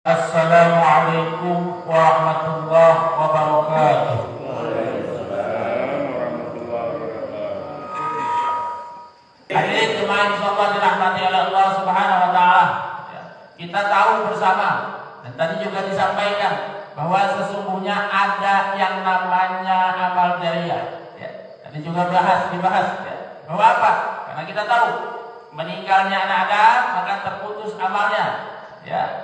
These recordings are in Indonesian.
Assalamualaikum warahmatullahi wabarakatuh. Waalaikumsalam warahmatullahi wabarakatuh. Hadirin jemaah insyaallah dirahmati oleh Allah Subhanahu wa taala. Kita tahu bersama dan tadi juga disampaikan bahwa sesungguhnya ada yang namanya amal jariah. Tadi juga dibahas bahwa apa? Karena kita tahu meninggalnya anak Adam maka terputus amalnya.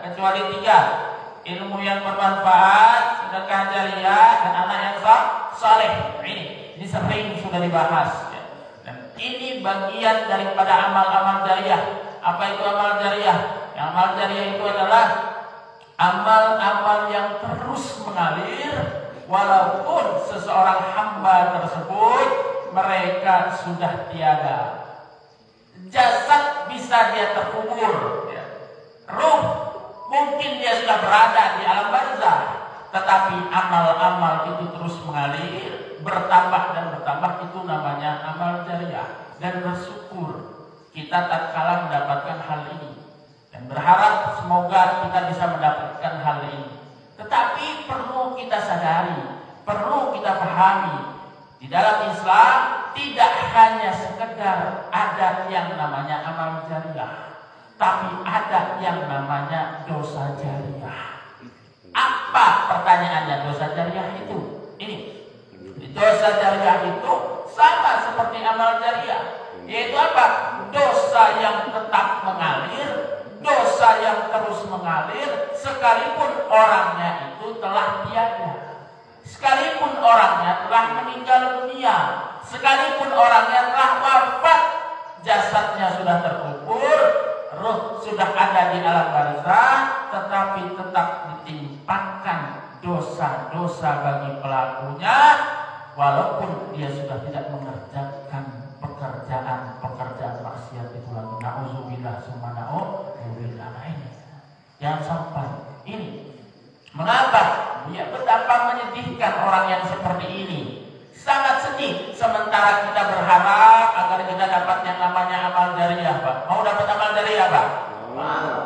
Kecuali 3, ilmu yang bermanfaat, sedekah jariah, dan anak yang saleh. Ini sering sudah dibahas. Dan ini bagian daripada amal-amal jariah. Apa itu amal jariah? Yang amal jariah itu adalah amal-amal yang terus mengalir walaupun seseorang hamba tersebut mereka sudah tiada. Jasad bisa dia terkubur, ruh mungkin dia sudah berada di alam barzah, tetapi amal-amal itu terus mengalir, bertambah dan bertambah. Itu namanya amal jariah. Dan bersyukur kita tatkala mendapatkan hal ini dan berharap semoga kita bisa mendapatkan hal ini. Tetapi perlu kita sadari, perlu kita pahami, di dalam Islam tidak hanya sekedar ada yang namanya amal jariah, tapi ada yang namanya dosa jariah. Apa pertanyaannya dosa jariah itu? Ini dosa jariah itu sama seperti amal jariah, yaitu apa? Dosa yang tetap mengalir, dosa yang terus mengalir sekalipun orangnya itu telah tiada, sekalipun orangnya telah meninggal dunia, sekalipun orangnya telah wafat, jasadnya sudah terkubur, ruh sudah ada di alam barzah, tetapi tetap ditimpakan dosa-dosa bagi pelakunya walaupun dia sudah tidak mengerjakan pekerjaan maksiat itu lagi. Nauzubillah summa nauzubillah. Ini jangan sampai ini. Mengapa? Ya, betapa menyedihkan orang yang seperti ini. Sangat sedih. Sementara kita berharap agar kita dapat yang namanya amal jariah, Pak. Mau dapat amal jariah, Pak? Mau.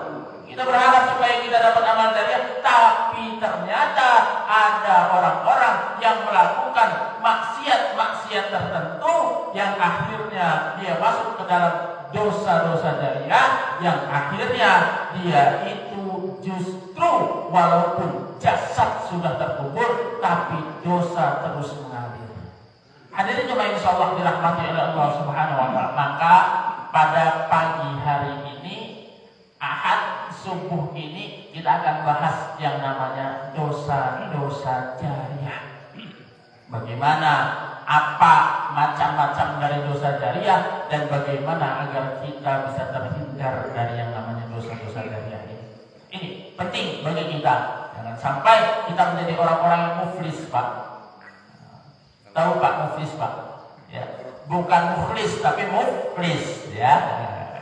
Kita berharap supaya kita dapat amal jariah, tapi ternyata ada orang-orang yang melakukan maksiat-maksiat tertentu yang akhirnya dia masuk ke dalam dosa-dosa jariah, yang akhirnya dia itu justru walaupun jasad sudah terkubur, tapi dosa terus mengalir. Hadirin jemaah insyaallah dirahmati oleh Allah Subhanahu wa taala. Maka pada pagi hari ini, Ahad subuh ini, kita akan bahas yang namanya dosa-dosa jariah. Bagaimana, apa macam-macam dari dosa jariah, dan bagaimana agar kita bisa terhindar dari yang namanya dosa-dosa jariah ini. Ini penting bagi kita. Jangan sampai kita menjadi orang-orang yang muflis, Pak. Tahu Pak muflis, Pak? Ya, bukan muflis tapi muflis, ya.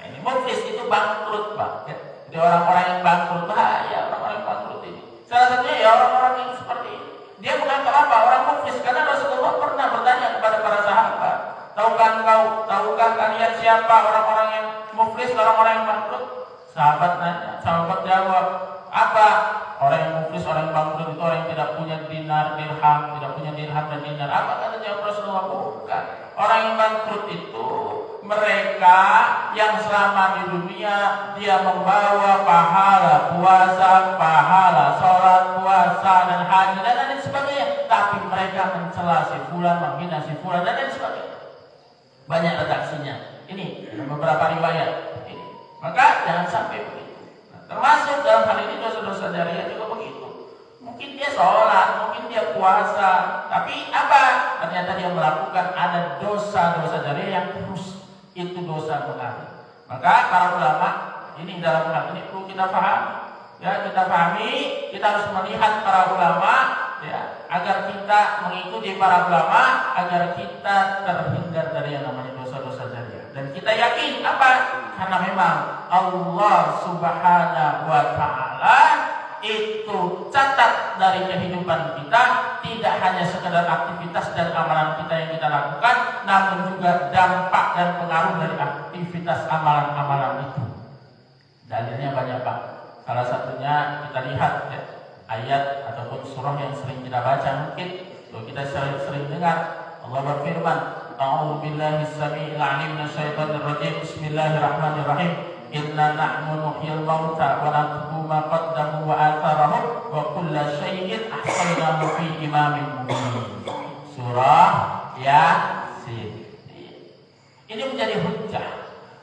Ini muflis itu bangkrut, Pak. Ya. Jadi orang-orang yang bangkrut, bahaya orang-orang yang bangkrut ini. Salah satunya ya orang-orang yang seperti ini. Dia bukan apa-apa orang muflis, karena Rasulullah pernah bertanya kepada para sahabat, tahukah kalian siapa orang-orang yang muflis, orang-orang yang bangkrut? Sahabat nanya, sahabat jawab, apa? Orang yang muflis, orang yang bangkrut itu orang yang tidak punya dinar, dirham, tidak punya dirham dan dinar. Apa kata jawab Rasulullah? Bukan. Orang yang bangkrut itu mereka yang selama di dunia dia membawa pahala puasa, pahala sholat, puasa dan haji dan lain sebagainya, tapi mereka mencela si fulan, menghina si fulan dan lain sebagainya. Banyak redaksinya. Ini beberapa riwayat. Ini. Maka jangan sampai begitu. Termasuk dalam hal ini dosa-dosa jariah juga begitu. Mungkin dia sholat, mungkin dia puasa, tapi apa? Ternyata dia melakukan ada dosa-dosa jariah yang terus itu dosa mengalir. Maka para ulama ini dalam hal ini perlu kita pahami. Ya, kita pahami, kita harus melihat para ulama, ya, agar kita mengikuti para ulama, agar kita terhindar dari yang namanya dosa-dosa jariah. Dan kita yakin apa? Karena memang Allah Subhanahu wa taala itu catat dari kehidupan kita, tidak hanya sekedar aktivitas dan amalan kita yang kita lakukan, namun juga dampak dan pengaruh dari aktivitas amalan-amalan itu. Dalilnya banyak, Pak. Salah satunya kita lihat ya, ayat ataupun surah yang sering kita baca, mungkin kita sering dengar Allah berfirman, A'udzu billahi samii'il 'aliim minasyaitonir rajiim. Bismillahirrahmanirrahim. Inna nahnu nuhyil mauta wa naktubu ma qaddamu wa atharahum wa kulla syai'in ahsaynahu fi imamin mubin. Surah Yasin. Ini menjadi hujjah,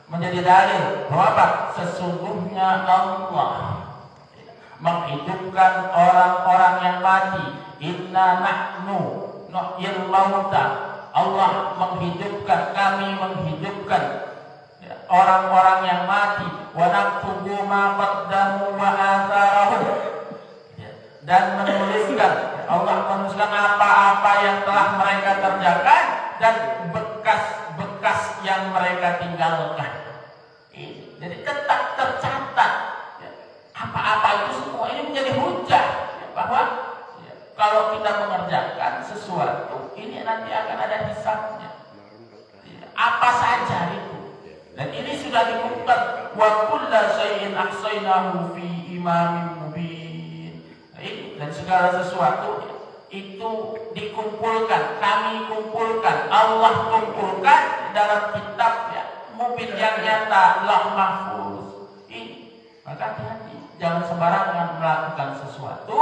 menjadi dalil bahwa apa? Sesungguhnya Allah menghidupkan orang-orang yang mati. Inna nahnu nuhyil mauta. Allah menghidupkan, kami menghidupkan orang-orang yang mati. Wa naktubu ma qaddamu wa atharahum. Dan menuliskan, Allah menuliskan apa-apa yang telah mereka kerjakan dan bekas-bekas yang mereka tinggalkan. Jadi tetap tercatat apa-apa itu semua. Ini menjadi hujah bahwa kalau kita mengerjakan sesuatu, ini nanti akan ada hisabnya. Apa saja itu. Dan ini sudah dibuka. Wa kulla syai'in ahsaynahu fi imamin mubin. Dan segala sesuatu itu dikumpulkan, kami kumpulkan, Allah kumpulkan dalam kitab ya, mubin yang nyata, lauh mahfuz. Maka hati-hati, jangan sembarangan melakukan sesuatu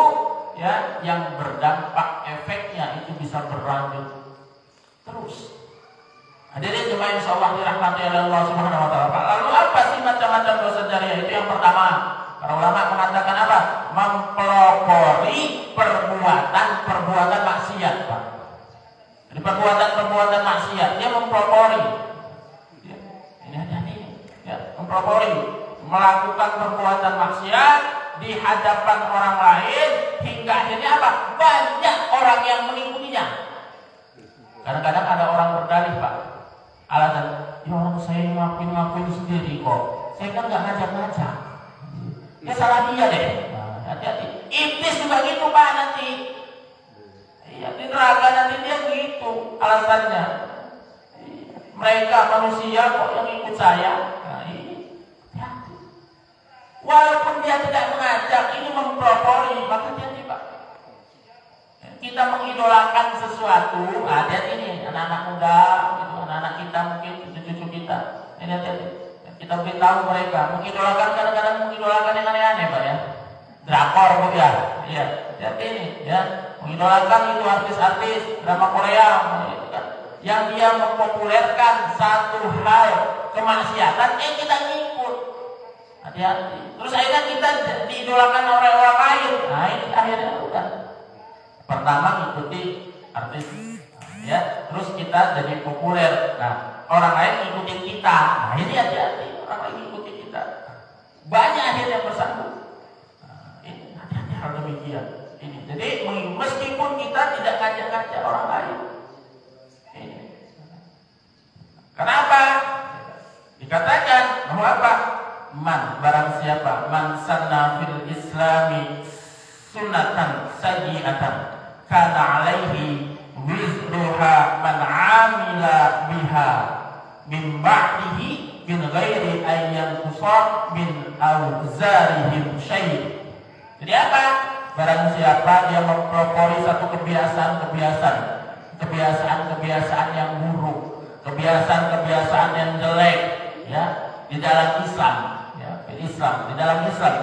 ya yang berdampak, efeknya itu bisa berlanjut terus. Hadirin jemaah insyaallah dirahmati oleh Allah Subhanahu wa taala. Lalu apa sih macam-macam dosa jariah itu? Yang pertama, para ulama mengatakan apa? Mempelopori perbuatan maksiat, Pak. Jadi perbuatan maksiat dia mempelopori. Ya, ini hati-hati ya, mempelopori, melakukan perbuatan maksiat di hadapan orang lain hingga akhirnya apa? Banyak orang yang mengikutinya. Kadang-kadang ada orang berdalih, Pak, alasan, ya orang saya ngakuin sendiri kok, saya kan nggak ngajak-ngajak. Ya salah dia deh. Nah, hati-hati. Iblis juga gitu, Pak, nanti. Ya, di neraka nanti dia gitu alasannya. Mereka manusia kok yang ikut saya. Nah, ini hati-hati. Walaupun dia tidak mengajak, ini mempelopori, maka hati-hati, Pak. Kita mengidolakan sesuatu, lihat ini anak-anak muda, gitu, anak-anak kita mungkin cucu-cucu kita. Ini hati-hati. Kita beritahu mereka, mengidolakan kadang-kadang mengidolakan yang aneh-aneh, Pak ya. Drakor Bu ya. Iya, hati ini ya. Mengidolakan itu artis-artis drama Korea gitu kan. Yang dia mempopulerkan satu hal kemaksiatan, kita ngikut. Hati-hati. Terus akhirnya kita diidolakan oleh orang lain. Nah, ini akhirnya udah. Pertama ikuti artis ya, terus kita jadi populer. Nah, orang lain ngikutin kita. Nah, ini hati-hati, orang lain ngikutin kita. Banyak akhirnya bersambung. Nah, ini hati-hati hal demikian. Ini. Jadi meskipun kita tidak ngajak-ngajak orang lain. Ini. Kenapa? Dikatakan bahwa apa? Barang siapa man sanna fil islami sunnatan sayyi'atan kana alaihi wizruha man amila biha min ba'dihi min ghairi ayyan kusar min awzarihim syai'. Jadi apa? Barang siapa dia mempelopori satu kebiasaan yang buruk, kebiasaan yang jelek ya di dalam Islam ya, di dalam Islam,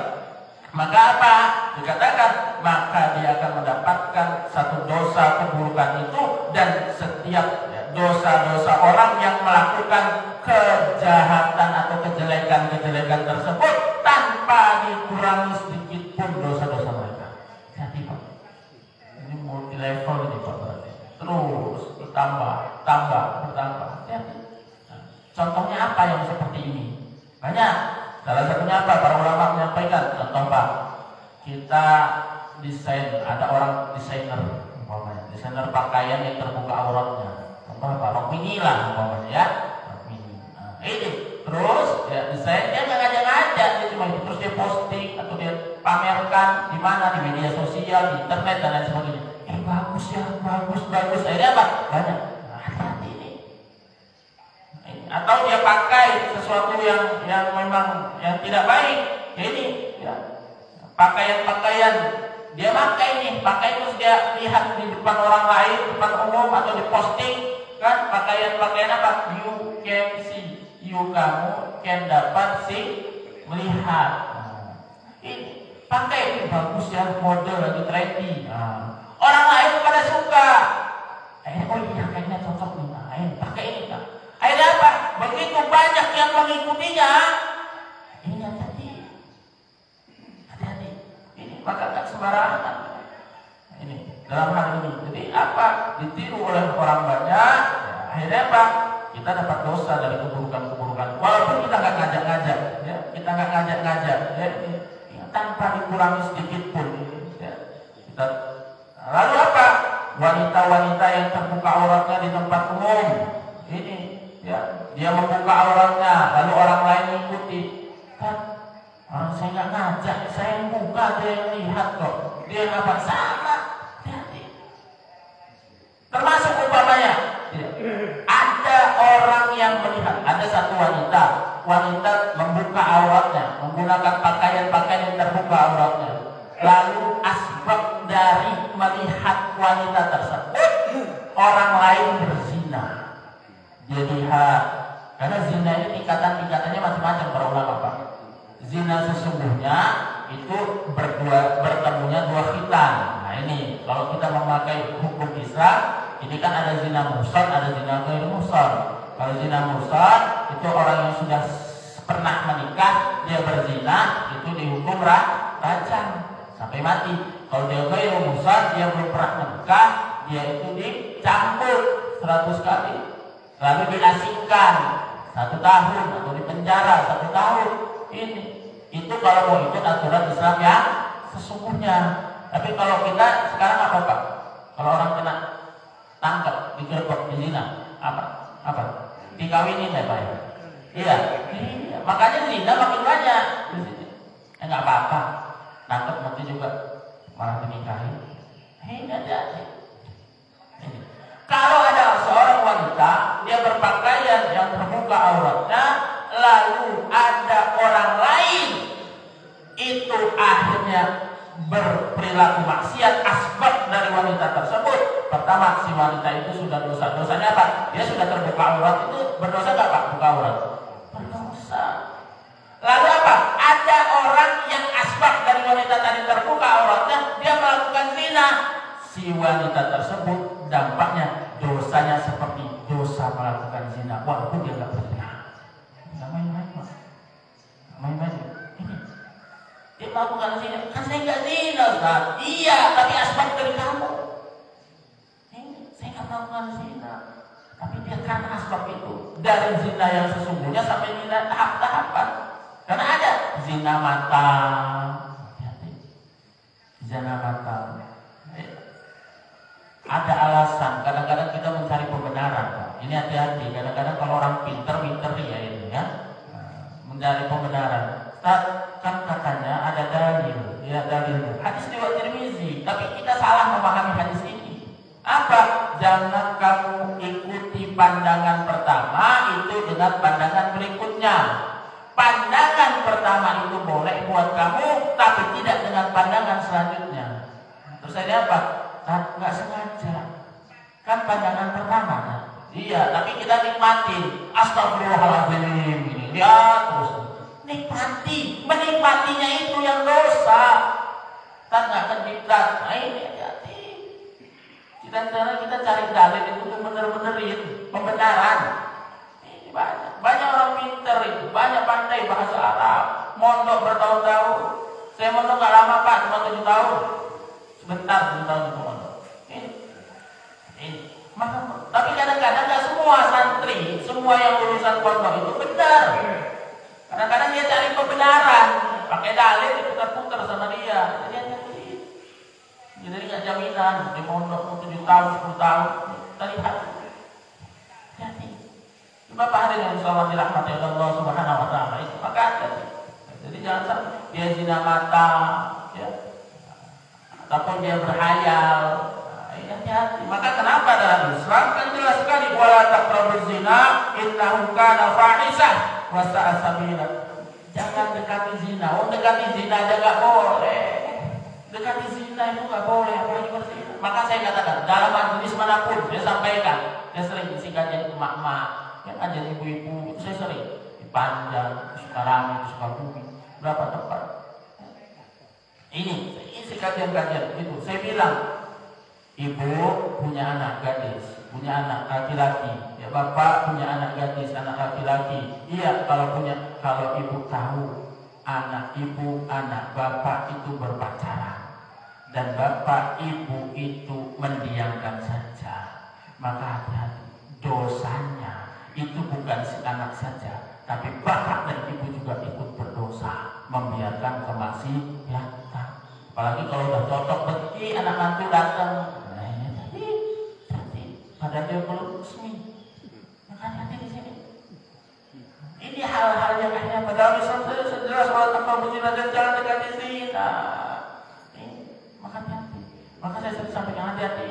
maka apa? Dikatakan maka dia akan mendapatkan satu dosa keburukan itu, dan setiap dosa-dosa orang yang melakukan kejahatan atau kejelekan tersebut tanpa dikurangi sedikit pun dosa-dosa mereka. Hati, Pak. Ini multi level ini, Pak, berarti. Terus bertambah. Ya. Nah, contohnya apa yang seperti ini? Banyak. Salah satunya apa? Para ulama menyampaikan, contoh Pak, kita desain, ada orang desainer pakaian yang terbuka auratnya. Contoh apa? Rok mini lah umpamanya ya. Rok mini. Nah, ini terus ya desain dia nggak ngajak-ngajak, dia cuma itu terus dia posting atau dia pamerkan di mana, di media sosial, di internet dan lain sebagainya. Bagus ya, bagus. Akhirnya apa? Banyak. Nah, hati-hati ini. Atau dia pakai sesuatu yang memang yang tidak baik. Ya ini ya. pakaian-pakaian dia pakai nih, pakai terus dia lihat di depan orang lain, depan umum atau di posting kan pakaian-pakaian apa? You can see, kamu can dapat see, melihat. Ini pakai ini bagus ya, model lagi trendy. Orang lain pada suka. Oh iya kayaknya cocok nih, pakai ini kan. Akhirnya apa? Begitu banyak yang mengikutinya. Ini hati-hati. Ini maka tak sembarangan. Ini dalam hal ini. Jadi apa? Ditiru oleh orang banyak. Akhirnya apa? Kita dapat dosa dari keburukan-keburukan. Walaupun kita nggak ngajak-ngajak, ya. Kita nggak ngajak-ngajak, ya. Tanpa dikurangi sedikit pun. Ya. Lalu apa? Wanita-wanita yang terbuka auratnya di tempat umum. Ini, ya. Dia membuka auratnya, lalu orang lain mengikuti. Kan? Saya nggak ngajak, saya yang buka, dia yang lihat kok. Dia apa? Sama. Hati-hati. Termasuk umpamanya. Ya. Ada orang yang melihat, ada satu wanita membuka auratnya, menggunakan pakaian-pakaian yang terbuka auratnya. Lalu asbab dari melihat wanita tersebut, orang lain berzina. Dia lihat, karena zina ini tingkatan-tingkatannya macam-macam para ulama Pak. Zina sesungguhnya itu bertemunya dua khitan. Nah ini kalau kita memakai hukum Islam, ini kan ada zina muhsan, ada zina ghair muhsan. Kalau zina muhsan itu orang yang sudah pernah menikah, dia berzina, itu dihukum rajam sampai mati. Kalau dia ghair muhsan, dia belum pernah menikah, dia itu dicambuk 100 kali, lalu diasingkan 1 tahun atau dipenjara 1 tahun. Ini itu kalau mau ikut aturan Islam yang sesungguhnya. Tapi kalau kita sekarang apa Pak? Kalau orang kena tangkap, digerebek, dizina, apa? Dikawinin ya Pak? Iya. Makanya zina makin banyak. Enggak apa-apa. Tangkap nanti juga malah dinikahi. Hati-hati. Kalau ada seorang wanita, dia berpakaian yang terbuka auratnya, lalu ada orang lain itu akhirnya berperilaku maksiat, asbab dari wanita tersebut. Pertama, si wanita itu sudah dosa. Dosanya apa? Dia sudah terbuka aurat, itu berdosa nggak Pak? Buka aurat berdosa. Lalu apa? Ada orang yang asbab dari wanita tadi terbuka auratnya, dia melakukan zina. Si wanita tersebut dampaknya dosanya seperti dosa melakukan zina, walaupun dia nggak berzina. Nggak main-main Pak. Main-main. Dia melakukan zina, kan saya nggak zina Ustaz. Iya, tapi asbab dari kamu. Saya nggak melakukan zina, tapi dia karena asbab itu dari zina yang sesungguhnya sampai zina tahap-tahapan. Karena ada zina mata, zina mata. Ada alasan. Kadang-kadang kita mencari pembenaran. Ini hati-hati. Kadang-kadang kalau orang pinter ya ini ya, mencari pembenaran. Kan katanya ada dalil, ya dalil. Hadis riwayat Tirmizi, tapi kita salah memahami hadis ini. Apa? Jangan kamu ikuti pandangan pertama itu dengan pandangan berikutnya. Pandangan pertama itu boleh buat kamu, tapi tidak dengan pandangan selanjutnya. Terus saya apa? Nggak sengaja. Kan pandangan pertama. Iya, tapi kita nikmatin. Astagfirullahaladzim. Ya terus. Menikmatinya itu yang dosa. Kan nggak kediktat. Nah ini hati-hati. Kita cari dalil itu untuk bener-benerin pembenaran. Ini banyak orang pinter itu, banyak pandai bahasa Arab. Mondok bertahun-tahun. Saya mondok nggak lama Pak, cuma 7 tahun. Sebentar 7 tahun itu mondok. Ini. Tapi kadang-kadang nggak semua santri, semua yang lulusan pondok itu benar. Kadang-kadang dia cari kebenaran, pakai dalil diputar-putar sama dia. Jadi nggak jaminan di pondok 7 tahun, 10 tahun. Kita lihat. Hati. Bapak hari yang selamat dirahmati Allah Subhanahu Wa Taala itu maka hati. Jadi jangan sampai dia zina mata, ya, ataupun dia berhayal. Hati-hati. Maka kenapa dalam Islam kan jelas sekali wala taqrabuz zina innahu kana fahishah wa sa'a sabila. Jangan dekati zina. Oh, dekati zina aja nggak boleh. Dekati zina itu nggak boleh, apalagi berzina. Maka saya katakan dalam majelis manapun saya sampaikan, saya sering isi kajian emak-emak, yang kajian ibu-ibu, saya sering di Panjang, di Sukarami, di Sukabumi, berapa tempat. Ini isi kajian-kajian itu. Saya bilang, ibu punya anak gadis, punya anak laki-laki, ya bapak punya anak gadis, anak laki-laki. Iya, kalau ibu tahu anak ibu, anak bapak itu berpacaran dan bapak ibu itu mendiamkan saja, maka hati-hati. Dosanya itu bukan si anak saja, tapi bapak dan ibu juga ikut berdosa membiarkan kemaksiatan. Apalagi kalau udah cocok beti anak mantu datang, padahal dia belum resmi. Maka hati di sini. Ini hal-hal yang hanya pada Islam saja jelas soal tanpa berzina dan jangan dekati zina. Maka hati. Maka saya sering sampaikan hati-hati.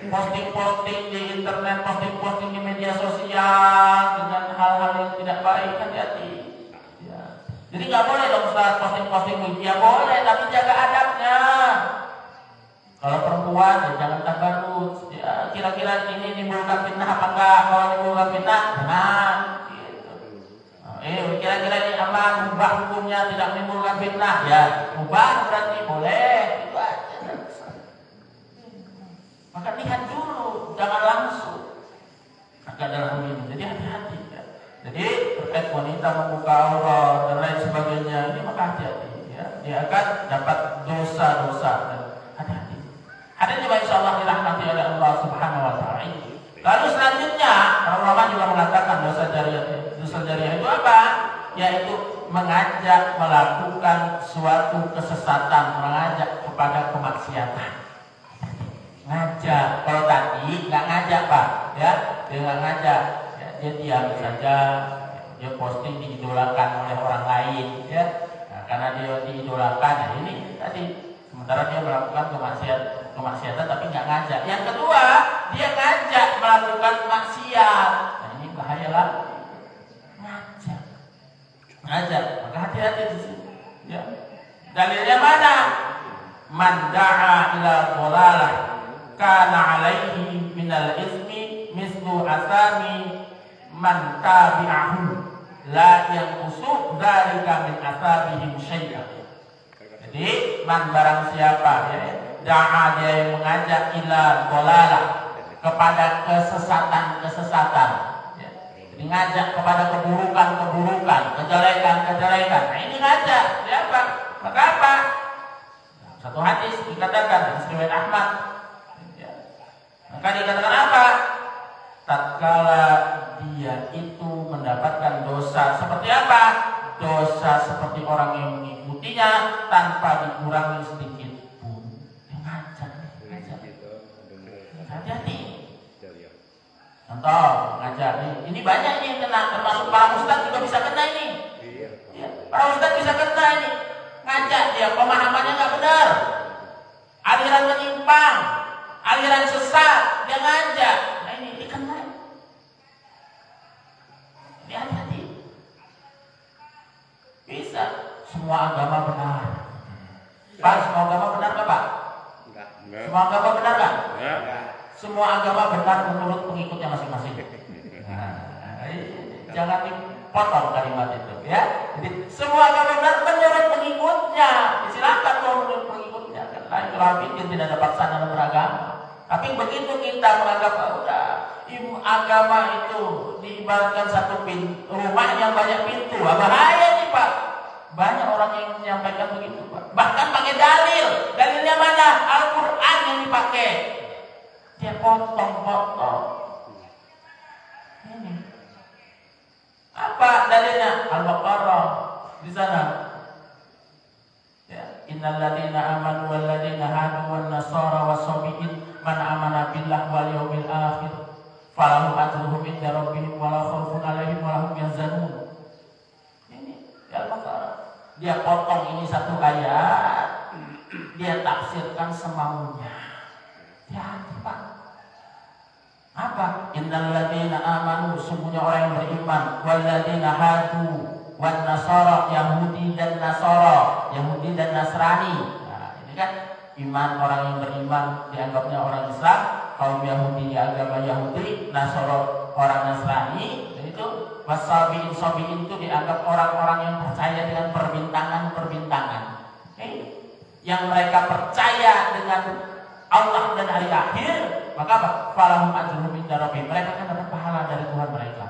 Posting-posting di internet, posting-posting di media sosial dengan hal-hal yang tidak baik, hati-hati. Ya. Jadi nggak boleh dong Ustaz posting-posting ya boleh, tapi jaga adabnya. Kalau perempuan ya jangan tabarut. Ya, kira-kira ini menimbulkan fitnah apa enggak? Kalau menimbulkan fitnah, jangan. Gitu. Kira-kira ini aman, ubah hukumnya tidak menimbulkan fitnah, ya ubah berarti boleh. Itu aja. Maka lihat dulu, jangan langsung. Maka dalam ini, jadi hati-hati. Ya. Jadi terkait wanita membuka aurat dan lain sebagainya, ini maka hati-hati. Ya. Dia akan dapat dosa-dosa. Hati-hati. Ada juga insyaallah dirahmati oleh Allah Subhanahu wa taala. Lalu selanjutnya, ulama juga mengatakan dosa jariah itu apa? Yaitu mengajak melakukan suatu kesesatan, mengajak kepada kemaksiatan. Ngajak. Kalau tadi nggak ngajak Pak, ya, dia nggak ngajak, ya, dia diam saja, dia posting diidolakan oleh orang lain, ya, nah, karena dia diidolakan, ya ini tadi. Sementara dia melakukan kemaksiatan tapi nggak ngajak. Yang kedua, dia ngajak melakukan maksiat. Nah ini bahaya lah. Ngajak. Maka hati-hati di sini. Ya. Dalilnya mana? Man da'a ila dhalalah kana 'alaihi minal ismi mislu asami man tabi'ahu la yanqusu dzalika min asabihim syai'an. Jadi man barang siapa ya, da'a dia yang mengajak ila dhalalah kepada kesesatan ya. Jadi ngajak kepada keburukan, kejelekan. Nah ini ngajak siapa? Maka apa? Satu hadis dikatakan dari riwayat Ahmad ya. Maka dikatakan apa? Tatkala dia itu mendapatkan dosa seperti apa? Dosa seperti orang yang mengikutinya tanpa dikurangi sedikit pun. Ngajak. Hati-hati. Contoh, ngajak ini banyak nih yang kena, termasuk para ustadz juga bisa kena ini. Ya, para ustadz bisa kena ini. Ngajak dia, pemahamannya nggak benar, aliran menyimpang, aliran sesat, dia ngajak. Nah ini dikena. Ini hati-hati. Bisa. Semua agama benar. Pak, semua agama benar nggak Pak? Enggak. Semua agama benar nggak? Enggak. Semua agama benar menurut pengikutnya masing-masing. Nah, jangan dipotong kalimat itu, ya. Jadi semua agama benar menurut pengikutnya. Silakan kalau menurut pengikutnya. Karena itu pikir tidak ada paksaan dalam beragama. Tapi begitu kita menganggap udah agama itu diibaratkan satu pintu, rumah yang banyak pintu, bahaya nih Pak. Banyak orang yang menyampaikan begitu Pak. Bahkan pakai dalil. Dalilnya mana? Al-Quran yang dipakai. Dia potong-potong. Ini. Apa dalilnya? Al-Baqarah di sana. Ya, innal ladzina amanu wal ladzina hadu wan nasara was-sabiin man amana billah wal yaumil akhir falahum ajruhum inda rabbihim wa la khaufun 'alaihim wa la hum yahzanun. Ini Al-Baqarah. Dia potong ini satu ayat, dia tafsirkan semaunya. Hati-hati Pak. Apa? Innal ladzina amanu, sungguhnya orang yang beriman, wal ladzina hadu, wan Nasara, Yahudi dan Nasara, Yahudi dan Nasrani. Nah, ini kan iman, orang yang beriman dianggapnya orang Islam, kaum Yahudi agama Yahudi, Nasara orang Nasrani, dan itu wasabiin sabiin itu dianggap orang-orang yang percaya dengan perbintangan-perbintangan. Yang mereka percaya dengan Allah dan hari akhir, maka apa? Falahum ajruhum inda rabbihim, mereka akan dapat pahala dari Tuhan mereka.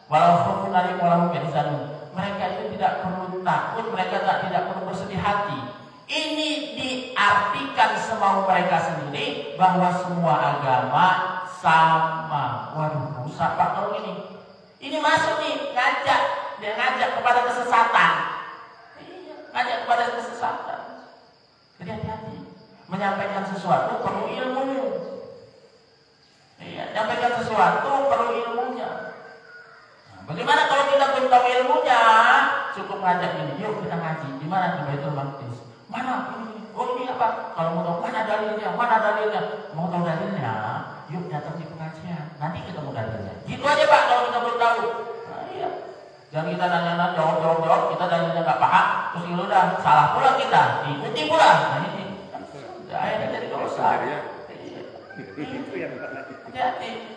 Walau khaufun alaihim wa lahum yahzanun, mereka itu tidak perlu takut, mereka tidak perlu bersedih hati. Ini diartikan semau mereka sendiri bahwa semua agama sama. Waduh, rusak Pak kalau ini. Ini masuk nih, dia ngajak kepada kesesatan. Iya, ngajak kepada kesesatan. Jadi hati-hati. Menyampaikan sesuatu perlu ilmu. Iya, menyampaikan sesuatu perlu ilmunya. Nah, bagaimana kalau kita belum tahu ilmunya? Cukup ngajak ini, yuk kita ngaji. Di mana di Baitul Maqdis? Mana ini? Oh ini apa? Kalau mau tahu mana dalilnya? Mana dalilnya? Mau tahu dalilnya? Yuk datang di pengajian. Nanti ketemu dalilnya. Gitu aja Pak kalau kita belum tahu. Nah, iya. Jangan kita nanya-nanya, jawab, kita dalilnya nggak paham, terus itu udah salah pula kita, diikuti pula. Nah ini, akhirnya jadi dosa.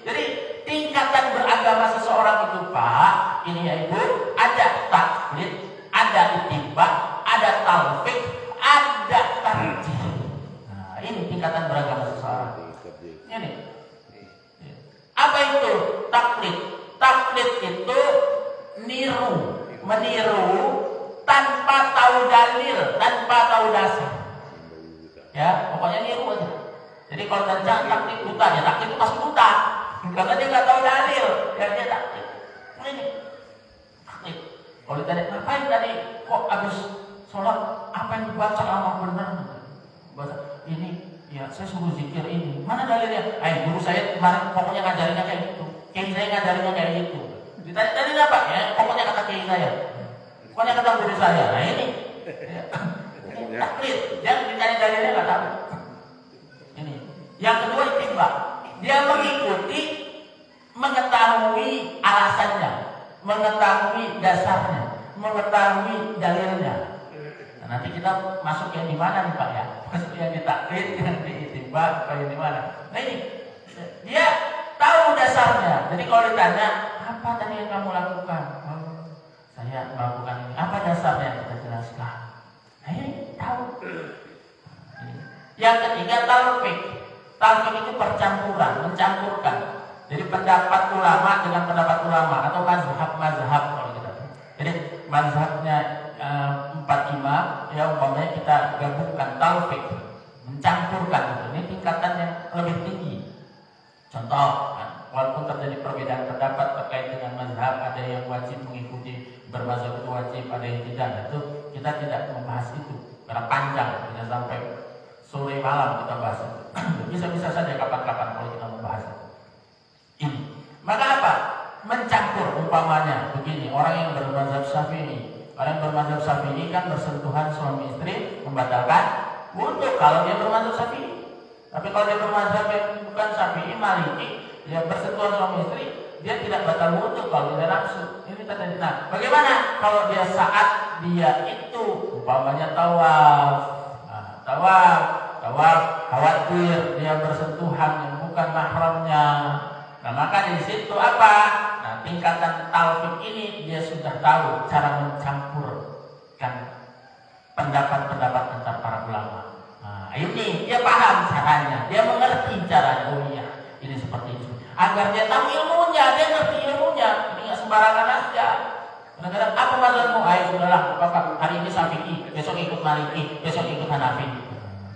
Jadi tingkatan beragama seseorang itu Pak, ini yaitu ada taklid, ada ittiba, ada talfiq, ada tarjih. Nah ini tingkatan beragama seseorang. Ini. Apa itu taklid? Taklid itu meniru tanpa tahu dalil, tanpa tahu dasar. Ya, pokoknya niru aja. Jadi kalau jangan taklid buta, ya taklid itu pasti buta. Karena dia nggak tahu dalil, ya dia taklid. Ini taklid. Kalau ditanya ngapain tadi kok habis sholat apa yang dibaca lama benar? Baca ini, ya saya suruh zikir ini. Mana dalilnya? Guru saya kemarin pokoknya ngajarinnya kayak gitu. Kiai saya ngajarinnya kayak gitu. Ditanya tadi apa ya? Pokoknya kata kiai saya. Pokoknya kata guru saya. Nah ini. Ya. Taklid. Yang ditanya dalilnya nggak tahu. Ini. Yang kedua ittiba. Dia mengikuti, mengetahui alasannya, mengetahui dasarnya, mengetahui dalilnya. Nah, nanti kita masuk yang di mana nih Pak ya? Masuk yang di taklid, yang di ittiba, atau yang di mana? Nah ini. Dia tahu dasarnya. Jadi kalau ditanya, apa tadi yang kamu lakukan? Oh, saya melakukan ini. Apa dasarnya? Kita jelaskan. Nah ini tahu. Yang ketiga talfiq. Talfiq itu percampuran, mencampurkan. Jadi pendapat ulama dengan pendapat ulama atau mazhab kalau kita. Jadi mazhabnya 4 imam, ya umpamanya kita gabungkan talfiq, mencampurkan. Ini tingkatan yang lebih tinggi. Contoh, walaupun terjadi perbedaan pendapat terkait dengan mazhab, ada yang wajib mengikuti bermazhab itu wajib, ada yang tidak. Itu kita tidak membahas itu karena panjang, bisa sampai sore malam kita bahas itu. Bisa-bisa saja kapan-kapan kalau kita membahas itu. Ini. Maka apa? Mencampur umpamanya begini, orang yang bermazhab Syafi'i. Orang yang bermazhab Syafi'i kan bersentuhan suami istri membatalkan wudu kalau dia bermazhab Syafi'i. Tapi kalau dia bermazhab yang bukan Syafi'i, Maliki, dia bersentuhan suami istri, dia tidak batal wudu kalau dia nafsu. Ini terjadi. Nah, bagaimana kalau dia saat dia itu umpamanya tawaf, khawatir dia bersentuhan yang bukan mahramnya. Nah, maka di situ apa? Nah, tingkatan talfiq ini dia sudah tahu cara mencampurkan pendapat-pendapat antar para ulama. Nah, ini dia paham caranya, dia mengerti caranya. Oh iya, ini seperti itu. Agar dia tahu ilmunya, dia ngerti ilmunya. Ini nggak sembarangan aja. Kadang-kadang apa mazhabmu? Sudahlah, Bapak hari ini Syafi'i, besok ikut Maliki, besok ikut Hanafi.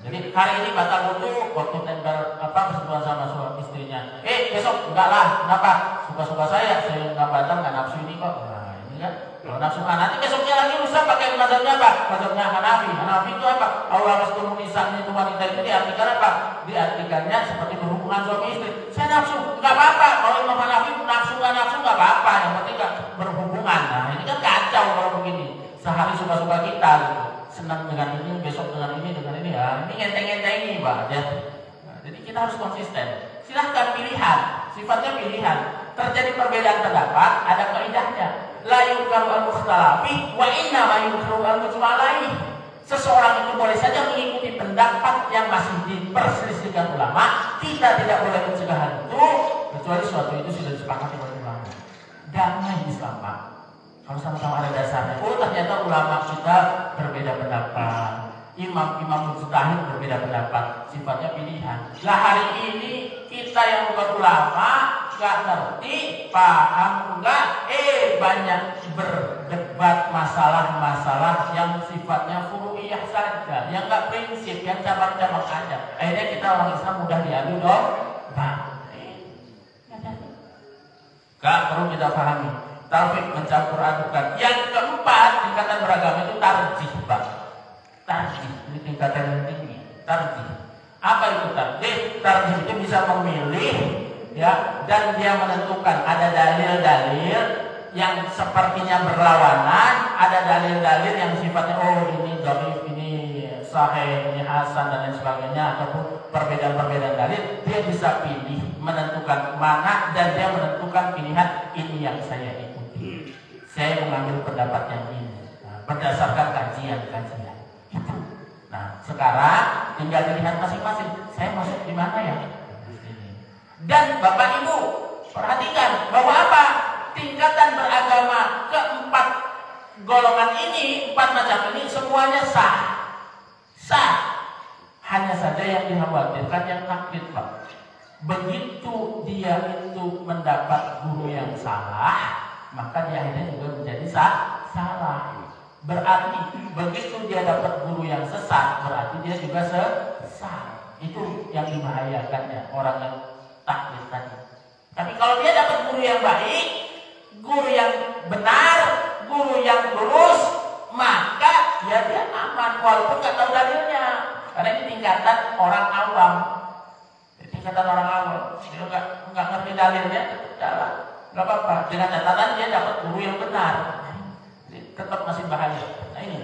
Jadi hari ini batal wudu waktu tempel bersentuhan sama suami istrinya. Besok enggak lah, kenapa? Suka-suka saya nggak batal, nggak nafsu ini kok. Nah, ini kan. Kalau nafsu nanti besoknya lagi lusa pakai mazhabnya apa? Mazhabnya Hanafi. Hanafi itu apa? Allah restu nisan itu wanita itu diartikan apa? Diartikannya seperti berhubungan suami istri. Saya nafsu, nggak apa-apa. Kalau Imam Hanafi nafsu nggak apa-apa. Yang penting nggak berhubungan. Nah ini kan kacau kalau begini. Sehari suka-suka kita gitu. Senang dengan ini, besok dengan ini ya. Ini ngenteng-ngenteng Pak. Ya. Nah, jadi kita harus konsisten. Silahkan pilihan, sifatnya pilihan. Terjadi perbedaan pendapat, ada kaidahnya. la yukaru al-mukhtalafi wa inna ma yukaru al-mujmalai. Seseorang itu boleh saja mengikuti pendapat yang masih diperselisihkan ulama. Kita tidak boleh mencegah hal itu kecuali suatu itu sudah disepakati oleh ulama. Damai Islam, Pak. Kalau sama-sama ada dasarnya. Oh, ternyata ulama kita berbeda pendapat. Imam mujtahid berbeda pendapat. Sifatnya pilihan. Lah hari ini kita yang bukan ulama nggak ngerti, paham enggak? Banyak berdebat masalah-masalah yang sifatnya furu'iyah saja, yang nggak prinsip, yang cabang-cabang aja. Akhirnya kita orang Islam mudah diadu dong. Gak perlu kita pahami. Taufik mencampur adukan. Yang keempat, tingkatan beragama itu tarjih, Pak. Tarjih, ini tingkatan yang tinggi. Tarjih. Apa itu tarjih? Tarjih itu bisa memilih, ya, dan dia menentukan ada dalil-dalil yang sepertinya berlawanan, ada dalil-dalil yang sifatnya ini dhaif, ini sahih, ini hasan dan lain sebagainya, ataupun perbedaan-perbedaan dalil. Dia bisa pilih, menentukan mana, dan dia menentukan pilihan ini yang saya ikuti. Saya mengambil pendapat yang ini, berdasarkan kajian-kajian. Nah, sekarang tinggal dilihat masing-masing. Saya masuk di mana ya? Dan Bapak Ibu perhatikan bahwa apa? Tingkatan beragama keempat golongan ini, 4 macam ini semuanya sah. Sah. Hanya saja yang dikhawatirkan yang taklid, Pak. Begitu dia itu mendapat guru yang salah, maka dia akhirnya juga menjadi salah. Berarti begitu dia dapat guru yang sesat, berarti dia juga sesat. Itu yang dibahayakannya orang yang taklid tadi. Tapi kalau dia dapat guru yang baik, guru yang benar, guru yang lurus, maka ya dia aman walaupun nggak tahu dalilnya. Karena ini tingkatan orang awam. Tingkatan orang awam. Dia nggak ngerti dalilnya, jalan. Nggak apa-apa. Dengan catatan dia dapat guru yang benar. Jadi, tetap masih bahaya. Nah ini.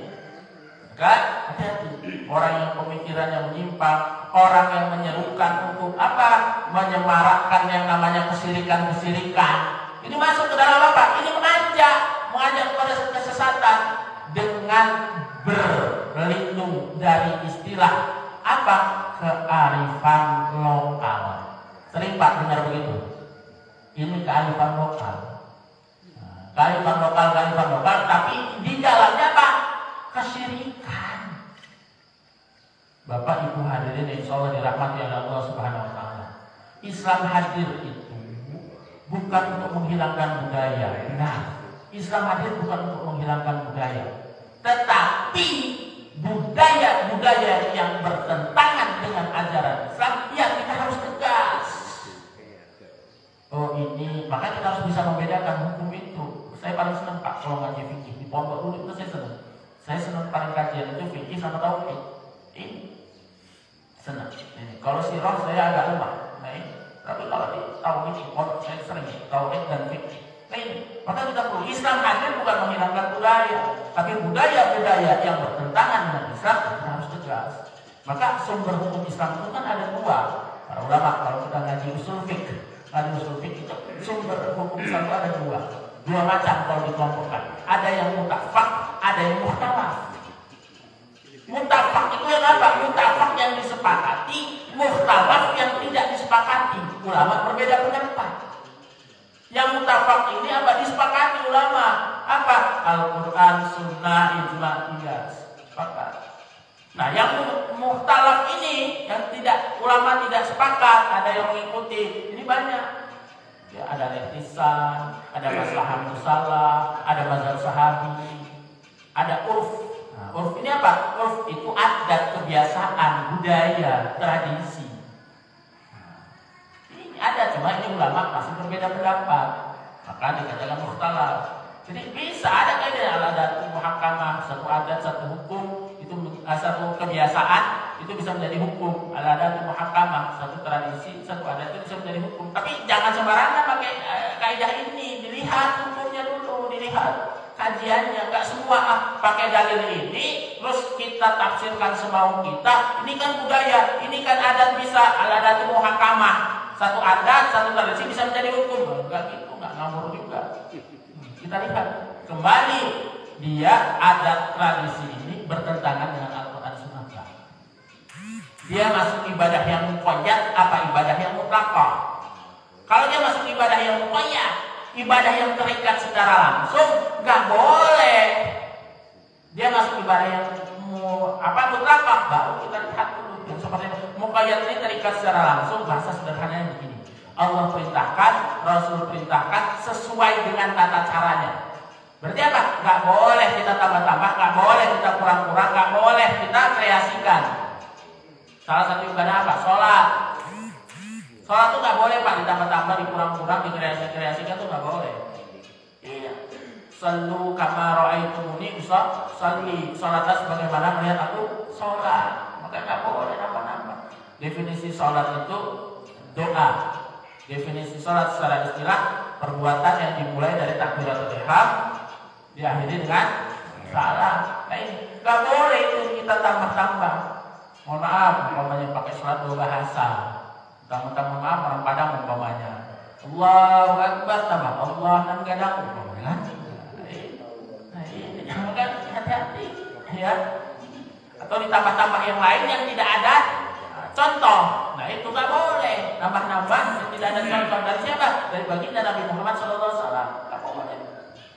Kan? Hati-hati. Orang yang pemikirannya menyimpang, orang yang menyerukan untuk apa? Menyemarakkan yang namanya kesirikan-kesirikan. Ini masuk ke dalam apa? Ini mengajak kepada kesesatan dengan berlindung dari istilah apa? Kearifan lokal. Sering Pak dengar begitu. Ini kearifan lokal. Kearifan lokal, tapi di dalamnya apa? Kesyirikan. Bapak Ibu hadirin insya Allah dirahmati oleh Allah Subhanahu Wa Taala. Islam hadir itu bukan untuk menghilangkan budaya. Nah, Islam hadir bukan untuk menghilangkan budaya, tetapi budaya-budaya yang bertentangan dengan ajaran Islam, ya kita harus tegas. Oh ini, maka kita harus bisa membedakan hukum itu. Saya paling senang Pak kalau ngaji fikih di pondok dulu itu saya senang. Saya senang paling kajian itu fikih sama tauhid. Ini senang. Ini kalau sirah saya agak lemah. Nah ini. Tapi kalau di tauhid di pondok saya sering tauhid dan fikih. Nah ini. Maka kita perlu Islam hadir bukan menghilangkan budaya, tapi budaya-budaya yang bertentangan dengan Islam kita harus tegas. Maka sumber hukum Islam itu kan ada 2. Para ulama kalau kita ngaji usul fikih, itu sumber hukum Islam itu ada 2 macam kalau dikelompokkan. Ada yang mutafak, ada yang muhtalaf. Mutafak itu yang apa? Mutafak yang disepakati, muhtalaf yang tidak disepakati. Ulama berbeda pendapat. Yang mutafak ini apa? Disepakati ulama. Apa? Al-Quran, Sunnah, Ijma, Qiyas. Sepakat. Nah, yang muhtalaf ini yang tidak ulama tidak sepakat, ada yang mengikuti. Ini banyak. Ya, ada ihtisan, ada maslahah musalah, ada mazhab sahabi, ada urf. Nah, urf ini apa? Urf itu adat, kebiasaan, budaya, tradisi. Ini ada, cuma ini ulama masih berbeda pendapat. Maka dikatakan mukhtalaf. Jadi bisa ada kaidah al-adat muhakkamah, satu adat, satu hukum, itu satu kebiasaan itu bisa menjadi hukum. Al-adat muhakkamah, satu tradisi, satu adat itu bisa menjadi hukum. Tapi jangan sembarangan pakai kaidah ini, dilihat hukumnya dulu, dilihat kajiannya. Enggak semua pakai dalil ini terus kita tafsirkan semau kita. Ini kan budaya, ini kan adat, bisa al-adat muhakkamah. Satu adat, satu tradisi bisa menjadi hukum. Enggak gitu, enggak ngawur juga. Kita lihat kembali dia adat tradisi ini bertentangan dengan Al-Quran Sunnah. Dia masuk ibadah yang muqayyad apa ibadah yang mutlaqah? Kalau dia masuk ibadah yang muqayyad, ibadah yang terikat secara langsung, nggak boleh. Dia masuk ibadah yang mutlaqah, baru kita lihat dulu. Yang seperti muqayyad ini terikat secara langsung, bahasa sederhananya begini. Allah perintahkan, Rasul perintahkan sesuai dengan tata caranya. Berarti apa? Nggak boleh kita tambah-tambah, nggak boleh kita kurang-kurang, nggak boleh kita kreasikan. Salah satu ibadah apa? Sholat. Sholat tuh nggak boleh Pak ditambah-tambah, dikurang-kurang, dikreasi-kreasikan tuh nggak boleh. Iya. Sallu kama ra'aitumuni usolli. Sholatlah sebagaimana melihat aku sholat. Maka nggak boleh nambah-nambah. Definisi sholat itu doa. Definisi sholat secara istilah perbuatan yang dimulai dari takbiratul ihram diakhiri dengan salam. Nah ini nggak boleh itu kita tambah-tambah. Mohon maaf, umpamanya pakai sholat dua bahasa. Tambah-tambah maaf orang Padang umpamanya. Allahu Akbar tambah Allah kan gadang umpamanya. Nah ini maka hati-hati ya. Atau ditambah-tambah yang lain yang tidak ada contoh. Nah itu nggak boleh. Nambah-nambah yang tidak ada contoh dari siapa? Dari baginda Nabi Muhammad SAW. Nggak boleh.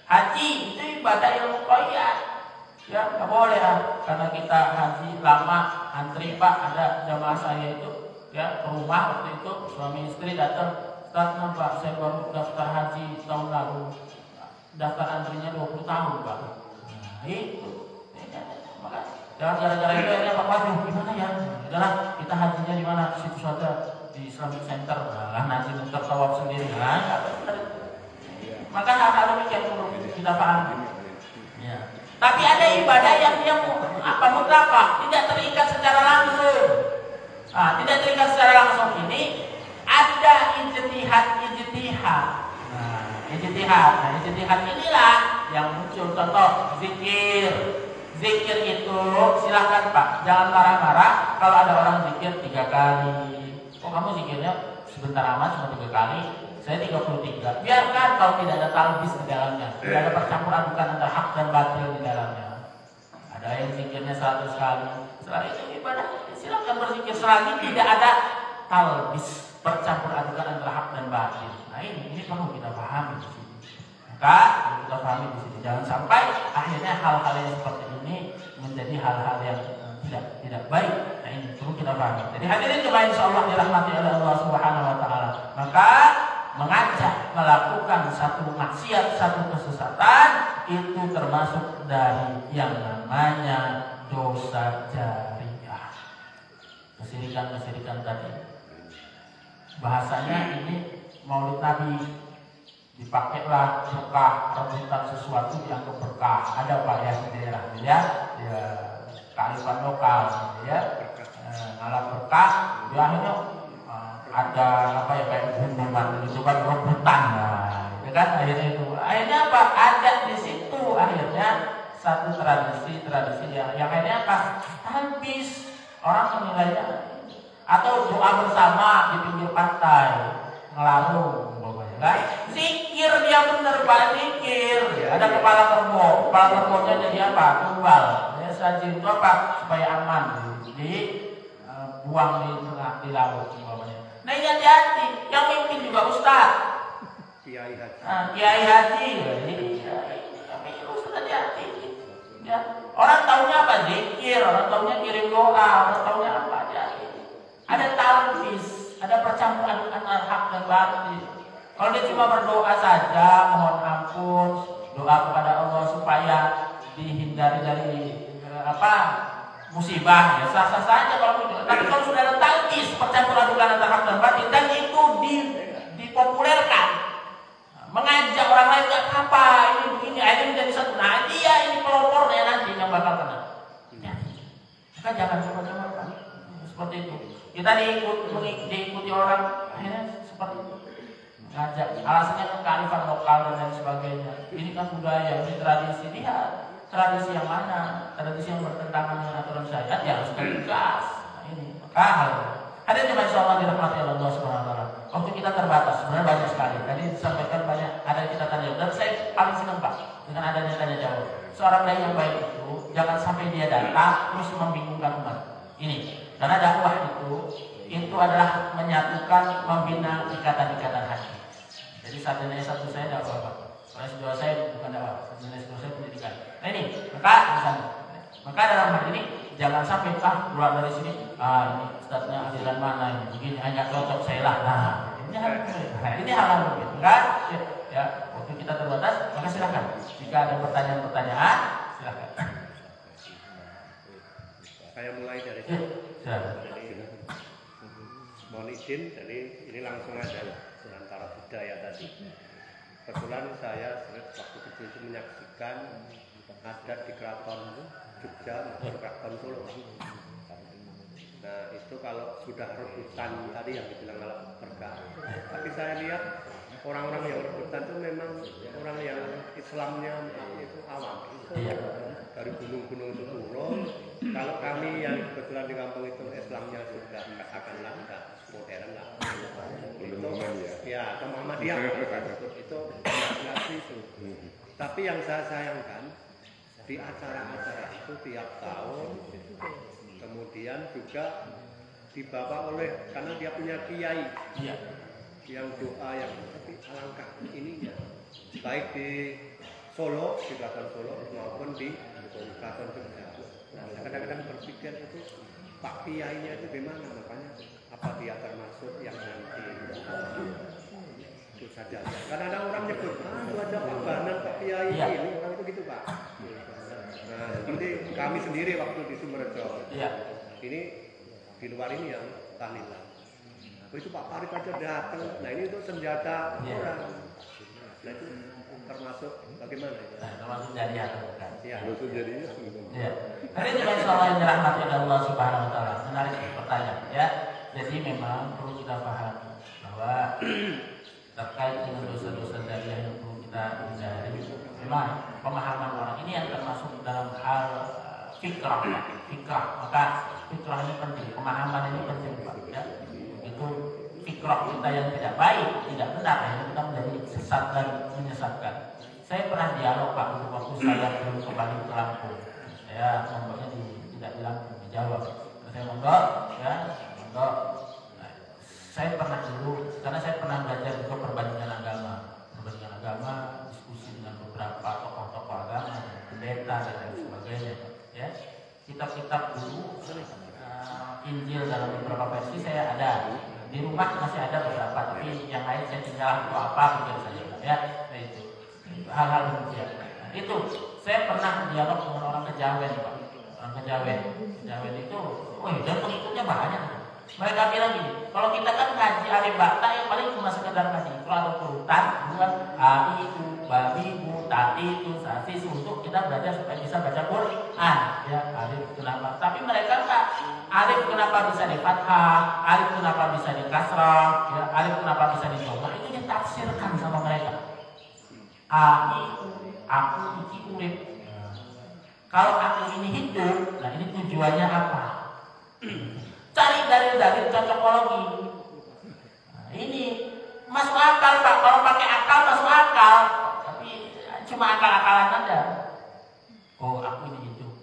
Haji itu ibadah yang muqayyad. Ya nggak boleh karena kita haji lama antri Pak, ada jamaah saya itu ya ke rumah waktu itu suami istri datang, Ustaz Pak saya baru daftar haji tahun lalu, daftar antrinya 20 tahun Pak. Nah itu maka jangan gara-gara itu akhirnya Pak waduh gimana ya, adalah kita hajinya di mana, situ saja di Islamic Center, lah nanti muter tawaf sendiri, nah nggak benar. Maka hal-hal demikian perlu kita pahami. Ya. Tapi ada ibadah yang dia mutlaqah, tidak terikat secara langsung. Nah, tidak terikat secara langsung ini ada ijtihad. Nah, ijtihad inilah yang muncul. Contoh zikir. Zikir itu silahkan Pak, jangan marah-marah kalau ada orang zikir 3 kali. Oh kamu zikirnya sebentar amat cuma 3 kali. Saya 33. Biarkan kalau tidak ada talbis di dalamnya, tidak ada percampur adukan antara hak dan batil di dalamnya. Ada yang zikirnya 100 kali. Setelah itu ibadah, silakan berzikir selagi tidak ada talbis, percampur adukan antara hak dan batil. Nah ini perlu kita pahami di sini. Maka kita pahami di sini. Jangan sampai akhirnya hal-hal yang seperti ini menjadi hal-hal yang tidak baik. Nah ini perlu kita pahami. Jadi hadirin coba insyaallah dirahmati oleh Allah Subhanahu Wa Taala. Maka mengajak melakukan satu maksiat, satu kesesatan itu termasuk dari yang namanya dosa jariyah. Kesirikan tadi. Bahasanya ini Maulid Nabi dipakailah berkah, rebutan sesuatu yang berkah. Ada Pak ya di daerah ya, kearifan lokal ya. Ngalah berkah, ya akhirnya ada apa ya kayak hubungan itu kan rebutan, nah, itu kan akhirnya apa? Ada di situ akhirnya satu tradisi yang akhirnya apa? Habis orang menilainya atau doa bersama di pinggir pantai ngelarung umpamanya kan? Zikir dia bener Pak, zikir. Ada kepala kerbonya jadi apa? Tumbal. Ya saji itu apa? Supaya aman buang di laut umpamanya. Nah ini hati-hati, yang mimpin juga Ustaz Kiai Haji. Kami Ustaz hati-hati ya. Orang taunya apa? Zikir, orang taunya kirim doa, orang taunya apa aja. Ada talbis, ada percampuran antara hak dan batil. Kalau dia cuma berdoa saja, mohon ampun, doa kepada Allah supaya dihindari dari musibah, ya sah-sah saja kalau itu. Tapi kalau sudah ada talbis, percampur adukan antara hak dan batil, dan itu dipopulerkan, mengajak orang lain nggak apa ini begini, akhirnya menjadi satu. Nah dia ini pelopornya nanti yang bakal kena. Maka jangan coba-coba seperti itu. Kita diikuti orang, akhirnya seperti itu. Ngajak, alasannya kan kearifan lokal dan lain sebagainya. Ini kan budaya, ini tradisi. Lihat tradisi yang mana? Tradisi yang bertentangan dengan aturan syariat ya harus tegas. Nah ini maka ada cuma insyaallah dirahmati Allah Subhanahu Wa Taala. Waktu kita terbatas, sebenarnya banyak sekali. Tadi disampaikan banyak, ada kita tanya dan saya paling senang Pak dengan adanya tanya jawab. Seorang dai yang baik itu jangan sampai dia datang terus membingungkan umat. Ini karena dakwah itu adalah menyatukan, membina ikatan-ikatan hati. Jadi sarjana S1 saya dakwah, Pak. S2 saya bukan dakwah, sarjana S2 saya pendidikan. Nah ini, maka dalam hal ini jangan sampai keluar dari sini, ini ustadznya aliran mana ini, begini hanya cocok saya lah. Nah, ini hal-hal begitu kan? Ya, waktu kita terbatas, maka silakan. Jika ada pertanyaan-pertanyaan, silakan. Saya mulai dari mohon izin, jadi ini langsung aja antara budaya tadi. Kebetulan saya waktu kecil itu menyaksikan adat di keraton Jogja maupun keraton Solo. Nah itu kalau sudah rebutan tadi yang dibilang ala berkah. Tapi saya lihat orang-orang yang rebutan itu memang orang yang Islamnya itu awam. Dari gunung-gunung itu turun. Kalau kami yang kebetulan di kampung itu Islamnya sudah katakanlah sudah modern lah. Itu ya ke Muhammadiyah itu itu. Tapi yang saya sayangkan di acara-acara itu tiap tahun kemudian juga dibawa oleh karena dia punya kiai yang doa yang tapi alangkah ininya baik di Solo, di Keraton Solo maupun di Keraton Jogja. Nah, kadang-kadang berpikir itu Pak Kiainya itu gimana, makanya apa dia termasuk yang nanti itu saja. Kadang-kadang orang nyebut, itu ada Pak Banan, Pak Kiai ini orang itu gitu Pak. Nah, seperti kami sendiri waktu di Sumerjo, ini di luar ini yang tahlilan. Itu Pak Farid aja datang. Nah ini untuk senjata orang. Nah itu termasuk bagaimana? Nah, termasuk jariah bukan? Iya. Termasuk jariah. Iya. Hari ini insyaallah yang dirahmati oleh Allah Subhanahu Wa Taala. Menarik pertanyaan ya. Jadi memang perlu kita pahami bahwa terkait dengan dosa-dosa jariah yang perlu kita hindari. Memang pemahaman orang ini yang termasuk dalam hal fikrah. Maka fikrah ini penting. Pemahaman ini penting Pak. Ya. Itu fikrah kita yang tidak baik, tidak benar, akhirnya kita menjadi sesat dan menyesatkan. Saya pernah dialog Pak untuk waktu saya belum kembali ke Lampung. Saya mondoknya tidak di Lampung, di Jawa. Saya mondok, mondok. Nah, saya pernah dulu, karena saya pernah belajar juga perbandingan agama, diskusi dengan beberapa tokoh-tokoh agama, pendeta dan lain sebagainya. Ya, kitab-kitab dulu. Injil dalam beberapa versi saya ada di rumah masih ada beberapa, tapi yang lain saya tinggal untuk apa pikir saja ya. Nah, itu hal-hal demikian. Nah, itu saya pernah dialog dengan orang Kejawen Pak. Orang Kejawen itu, dan pengikutnya banyak. Mereka bilang gini, kalau kita kan ngaji hari bakta yang paling cuma sekedar ngaji kalau ada urutan bukan itu babi bu tati itu sasi untuk kita belajar supaya bisa baca Quran ya. Alif kenapa? Tapi mereka enggak. Alif kenapa bisa di fathah? Alif kenapa bisa di kasrah? Ya, alif kenapa bisa di dhamma? Itu ditafsirkan sama mereka. Aku iki urip. Kalau aku ini hidup, nah ini tujuannya apa? Cari dalil-dalil cocokologi. Nah, ini masuk akal Pak. Kalau pakai akal masuk akal. Tapi cuma akal-akalan aja. Oh, aku ini hidup.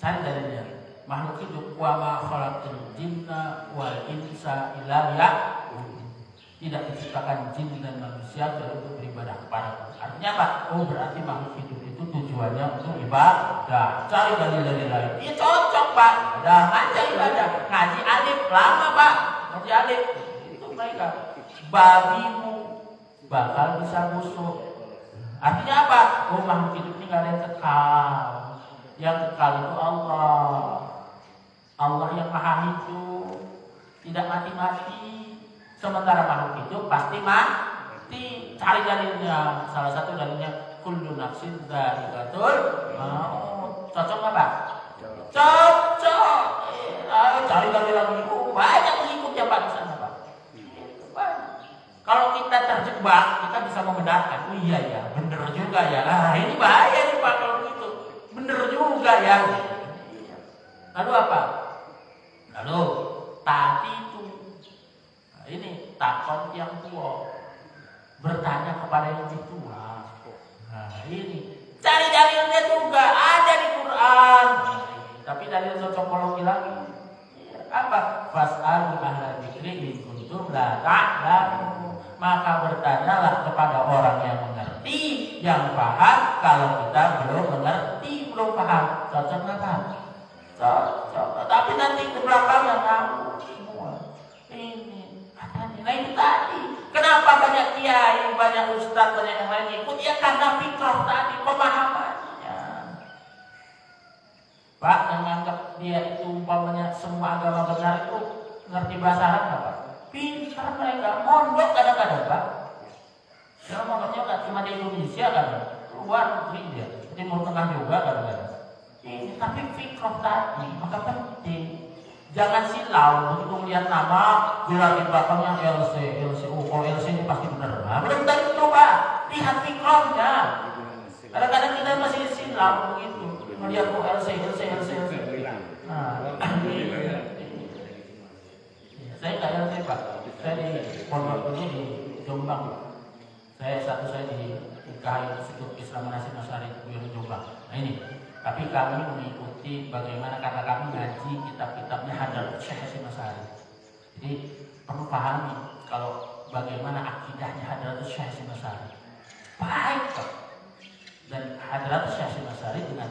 Cari dalilnya. Makhluk hidup wa ma khalaqtul jinna wal insa illa liya'budun. Tidak diciptakan jin dan manusia kecuali untuk beribadah kepadaku. Artinya apa? Oh, berarti makhluk hidup itu tujuannya untuk ibadah. Cari dalil-dalil lain. Iya cocok Pak. Udah ngaji ibadah. Ngaji alif lama Pak. Ngaji alif. Itu mereka. Babimu bakal bisa busuk. Artinya apa? Oh, makhluk hidup ini gak ada yang kekal. Yang kekal itu Allah. Allah yang maha hidup, tidak mati-mati. Sementara makhluk hidup pasti mati. Cari dalilnya. Salah satu dalilnya kullu nafsin dha'iqatul maut. Cocok nggak Pak? Cocok. Cari dalil lagi. Banyak pengikutnya Pak di sana Pak. Kalau kita terjebak, kita bisa membenarkan. Oh iya ya, bener juga ya. Nah ini bahaya nih Pak kalau begitu. Bener juga ya. Lalu apa? Lalu tadi itu, nah, ini takon yang tua bertanya kepada yang lebih tua. Nah ini Cari dalilnya juga ada di Quran. Tapi dalil cocokologi lagi. Apa? Fas'alu ahla dzikri in kuntum la ta'lamun. Maka bertanyalah kepada orang yang mengerti, yang paham. Kalau kita belum mengerti, belum paham, cocok apa? Cocok. Tapi nanti ke belakangnya kamu semua. Ini, nah itu tadi. Kenapa banyak kiai, banyak ustadz, banyak yang lain ikut? Ya karena fitrah tadi, pemahamannya. Pak, yang anggap dia itu umpamanya semua agama benar itu ngerti bahasa Arab nggak Pak? Pintar mereka, mondok kadang-kadang Pak. Kalau mondoknya nggak cuma di Indonesia kan, luar negeri dia, Timur Tengah juga kadang-kadang. Tapi fitrah tadi, maka penting. Jangan silau, begitu melihat nama, gelar di belakangnya LC, oh LC ini pasti benar. Nah, belum tentu Pak, lihat fikrahnya. Kadang-kadang kita masih silau begitu, melihat LC. Nah, saya nggak LC Pak, saya di pondok ini di Jombang. Saya di Institut Islam Manasik Masyari di Jombang. Nah ini. Tapi kami mengikuti bagaimana kata kami ngaji kitab-kitabnya Hadratus Syekh Hasyim Asy'ari. Jadi perlu pahami kalau bagaimana akidahnya Hadratus Syekh Hasyim Asy'ari. Baik Pak. Dan Hadratus Syekh Hasyim Asy'ari dengan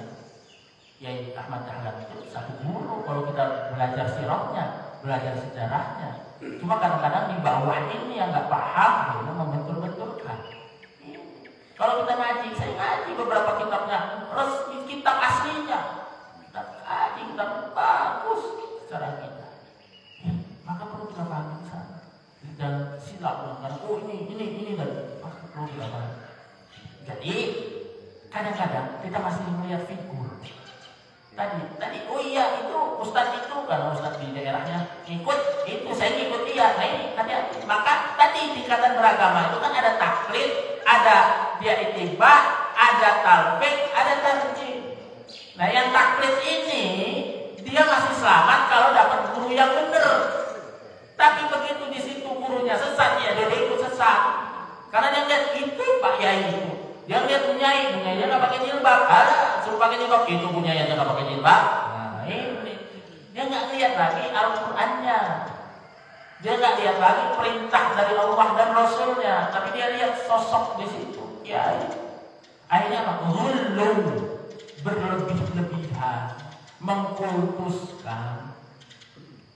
Yai Ahmad Dahlan itu satu guru kalau kita belajar sirahnya, belajar sejarahnya. Cuma kadang-kadang di bawah ini yang nggak paham, membentur-benturkan. Kalau kita ngaji, saya ngaji beberapa kitabnya, resmi kitab aslinya, kitab bagus secara kita. Maka perlu kita pahami sana dan silap karena ini lagi perlu kita pahami. Jadi kadang-kadang kita masih melihat figur. Tadi oh iya itu ustadz itu kalau ustadz di daerahnya ikut itu saya ikut dia. Nah ini hati-hati. Maka tadi tingkatan beragama itu kan ada taklid, ada dia ittiba, ada talfik, ada tarjih. Nah yang taklid ini dia masih selamat kalau dapat guru yang benar. Tapi begitu di situ gurunya sesat ya dia ikut sesat. Karena dia lihat itu Pak Yai itu. Dia lihat bunyai nggak pakai jilbab. Ada suruh pakai jilbab itu bunyai aja nggak pakai jilbab. Nah ini dia nggak lihat lagi Al-Qur'annya. Dia nggak lihat lagi perintah dari Allah dan Rasulnya, tapi dia lihat sosok di situ. Ya, akhirnya apa? Hulun, berlebih-lebihan, mengkultuskan.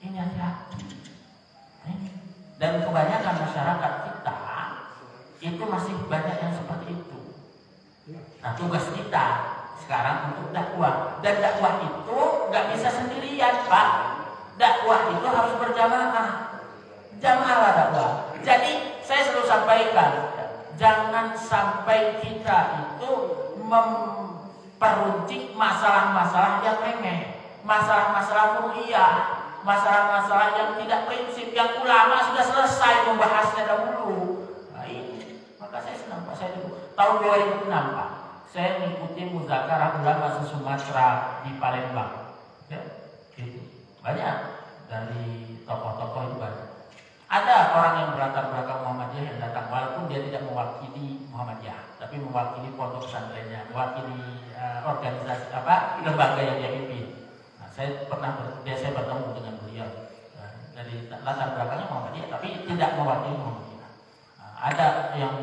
Ini hati-hati. Dan kebanyakan masyarakat kita itu masih banyak yang seperti itu. Nah, tugas kita sekarang untuk dakwah, dan dakwah itu nggak bisa sendirian, Pak. Dakwah itu harus berjamaah. Jamaah dakwah. Jadi saya selalu sampaikan, jangan sampai kita itu memperuncing masalah-masalah yang remeh, masalah-masalah kuliah, masalah-masalah yang tidak prinsip, yang ulama sudah selesai membahasnya dahulu. Nah ini, maka saya senang Pak, saya dulu tahun 2006 Pak, saya mengikuti muzakarah ulama se-Sumatera di Palembang. Ya, gitu. Banyak dari tokoh-tokoh itu banyak. Ada orang yang berlatar belakang Muhammadiyah yang datang, walaupun dia tidak mewakili Muhammadiyah, tapi mewakili pondok pesantrennya, mewakili organisasi lembaga yang dia pimpin. Nah, saya bertemu dengan beliau dari latar belakangnya Muhammadiyah, tapi tidak mewakili Muhammadiyah. Nah, ada yang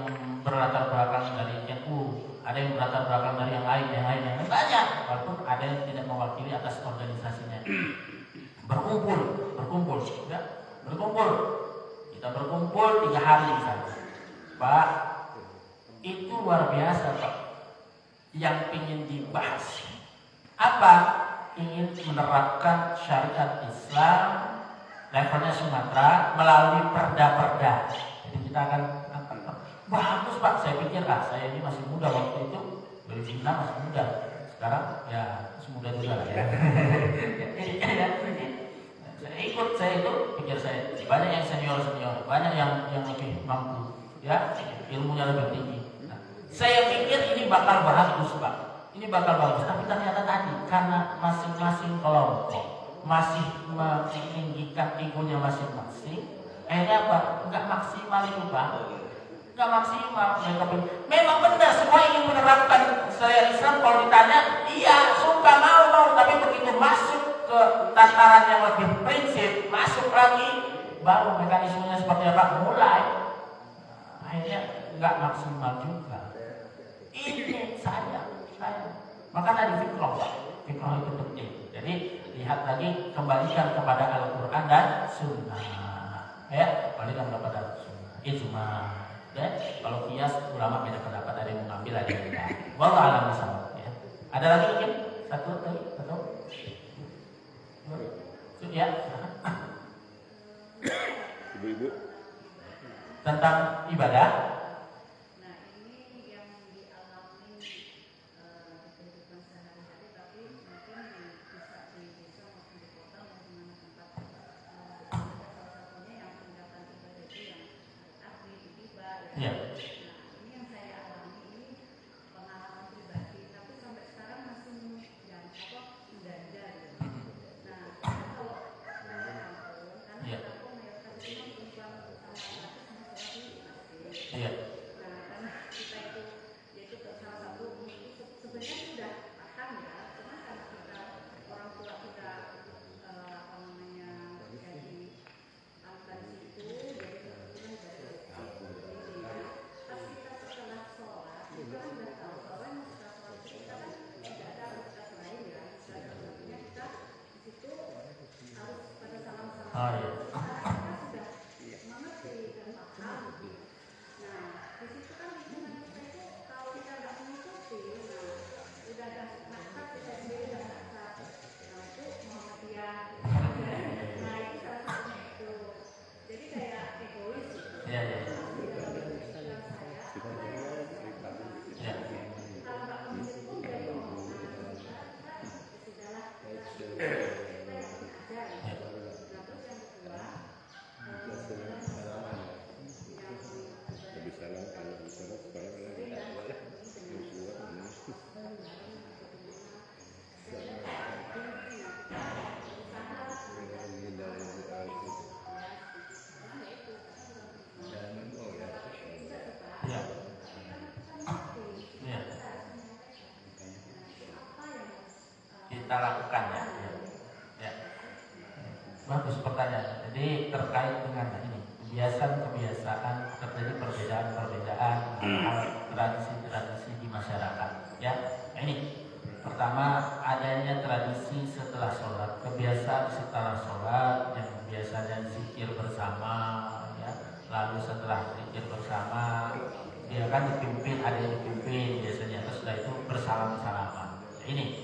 berlatar belakang dari NU, ada yang berlatar belakang dari yang lain banyak, walaupun ada yang tidak mewakili atas organisasinya. Berkumpul, ya, kita berkumpul 3 hari saja. Pak, itu luar biasa Pak. Yang ingin dibahas apa? Ingin menerapkan syariat Islam levelnya Sumatera melalui perda-perda. Jadi kita akan bagus Pak. Saya pikir saya ini masih muda waktu itu, 2006 masih muda. Sekarang ya semudah juga lah ya. Saya itu pikir saya banyak yang senior, banyak yang lebih mampu, ya ilmunya lebih tinggi. Nah, saya pikir ini bakal bagus Pak, tapi ternyata tadi karena masing-masing kelompok masih meninggikan egonya masing-masing, akhirnya apa? Nggak maksimal itu Pak, nggak maksimal. Memang benar semua ingin menerapkan saya Islam kalau ditanya, iya suka mau, tapi begitu masuk ke tataran yang lebih prinsip, masuk lagi, baru mekanismenya seperti apa, mulai akhirnya nggak maksimal juga. Ini saya. Maka tadi fikroh itu penting. Jadi lihat lagi, kembalikan kepada Al-Quran dan Sunnah. Ya, kembalikan kepada Sunnah. Ijma. Ya, kalau kias ulama beda pendapat, ada yang mengambil, ada yang tidak. Wallahu a'lam bishawab. Ya. Ada lagi mungkin satu. Ya. Ibu-ibu Tentang ibadah. Ya. Ini yang saya alami, ini pengalaman pribadi, tapi sampai sekarang masih mengganda gitu. Nah, kalau karena aku mayoritas itu perempuan sama laki-laki semua sholat di masjid. Nah, karena kita itu salah satu sebenarnya sudah paham ya, cuma karena kita orang tua kita jadi angkat itu, jadi kebetulan dari pas kita setelah sholat, kita kan udah tahu bahwa setelah sholat kita kan tidak ada aktivitas lain ya. Selanjutnya kita di situ harus pada salam-salam. Kita sudah mengerti dan paham. Nah, di situ kan lingkungan kita itu kalau kita nggak mengikuti, udah ada naksa kita sendiri udah naksa. Nah, itu Muhammadiyah. Nah, itu salah satunya itu. Jadi kayak egois. Ya. Kita lakukan ya. Bagus pertanyaan. Jadi terkait dengan ini kebiasaan terjadi perbedaan tradisi di masyarakat. Ya, nah, ini pertama adanya tradisi setelah sholat, kebiasaan setelah sholat yang biasanya zikir bersama, ya. Lalu setelah zikir bersama, dia kan dipimpin, ada yang dipimpin biasanya, terus setelah itu bersalam-salaman. Ini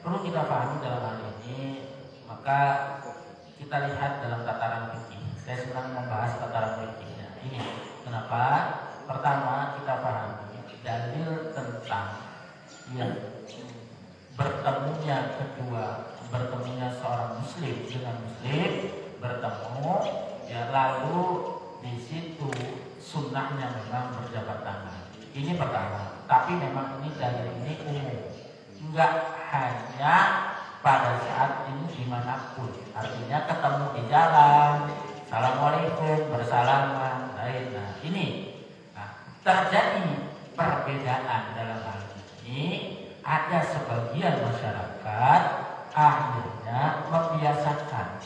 perlu kita pahami dalam hal ini, maka kita lihat dalam tataran fikih. Saya sedang membahas tataran fikihnya. Ini kenapa? Pertama kita pahami dalil tentang yang bertemunya seorang muslim dengan muslim bertemu, ya, lalu di situ sunnahnya memang berjabat tangan. Ini pertama. Tapi memang ini dalil ini umum. Enggak hanya pada saat ini dimanapun, artinya ketemu di jalan, assalamualaikum, bersalaman, lain. Nah ini, terjadi perbedaan dalam hal ini. Ada sebagian masyarakat akhirnya membiasakan,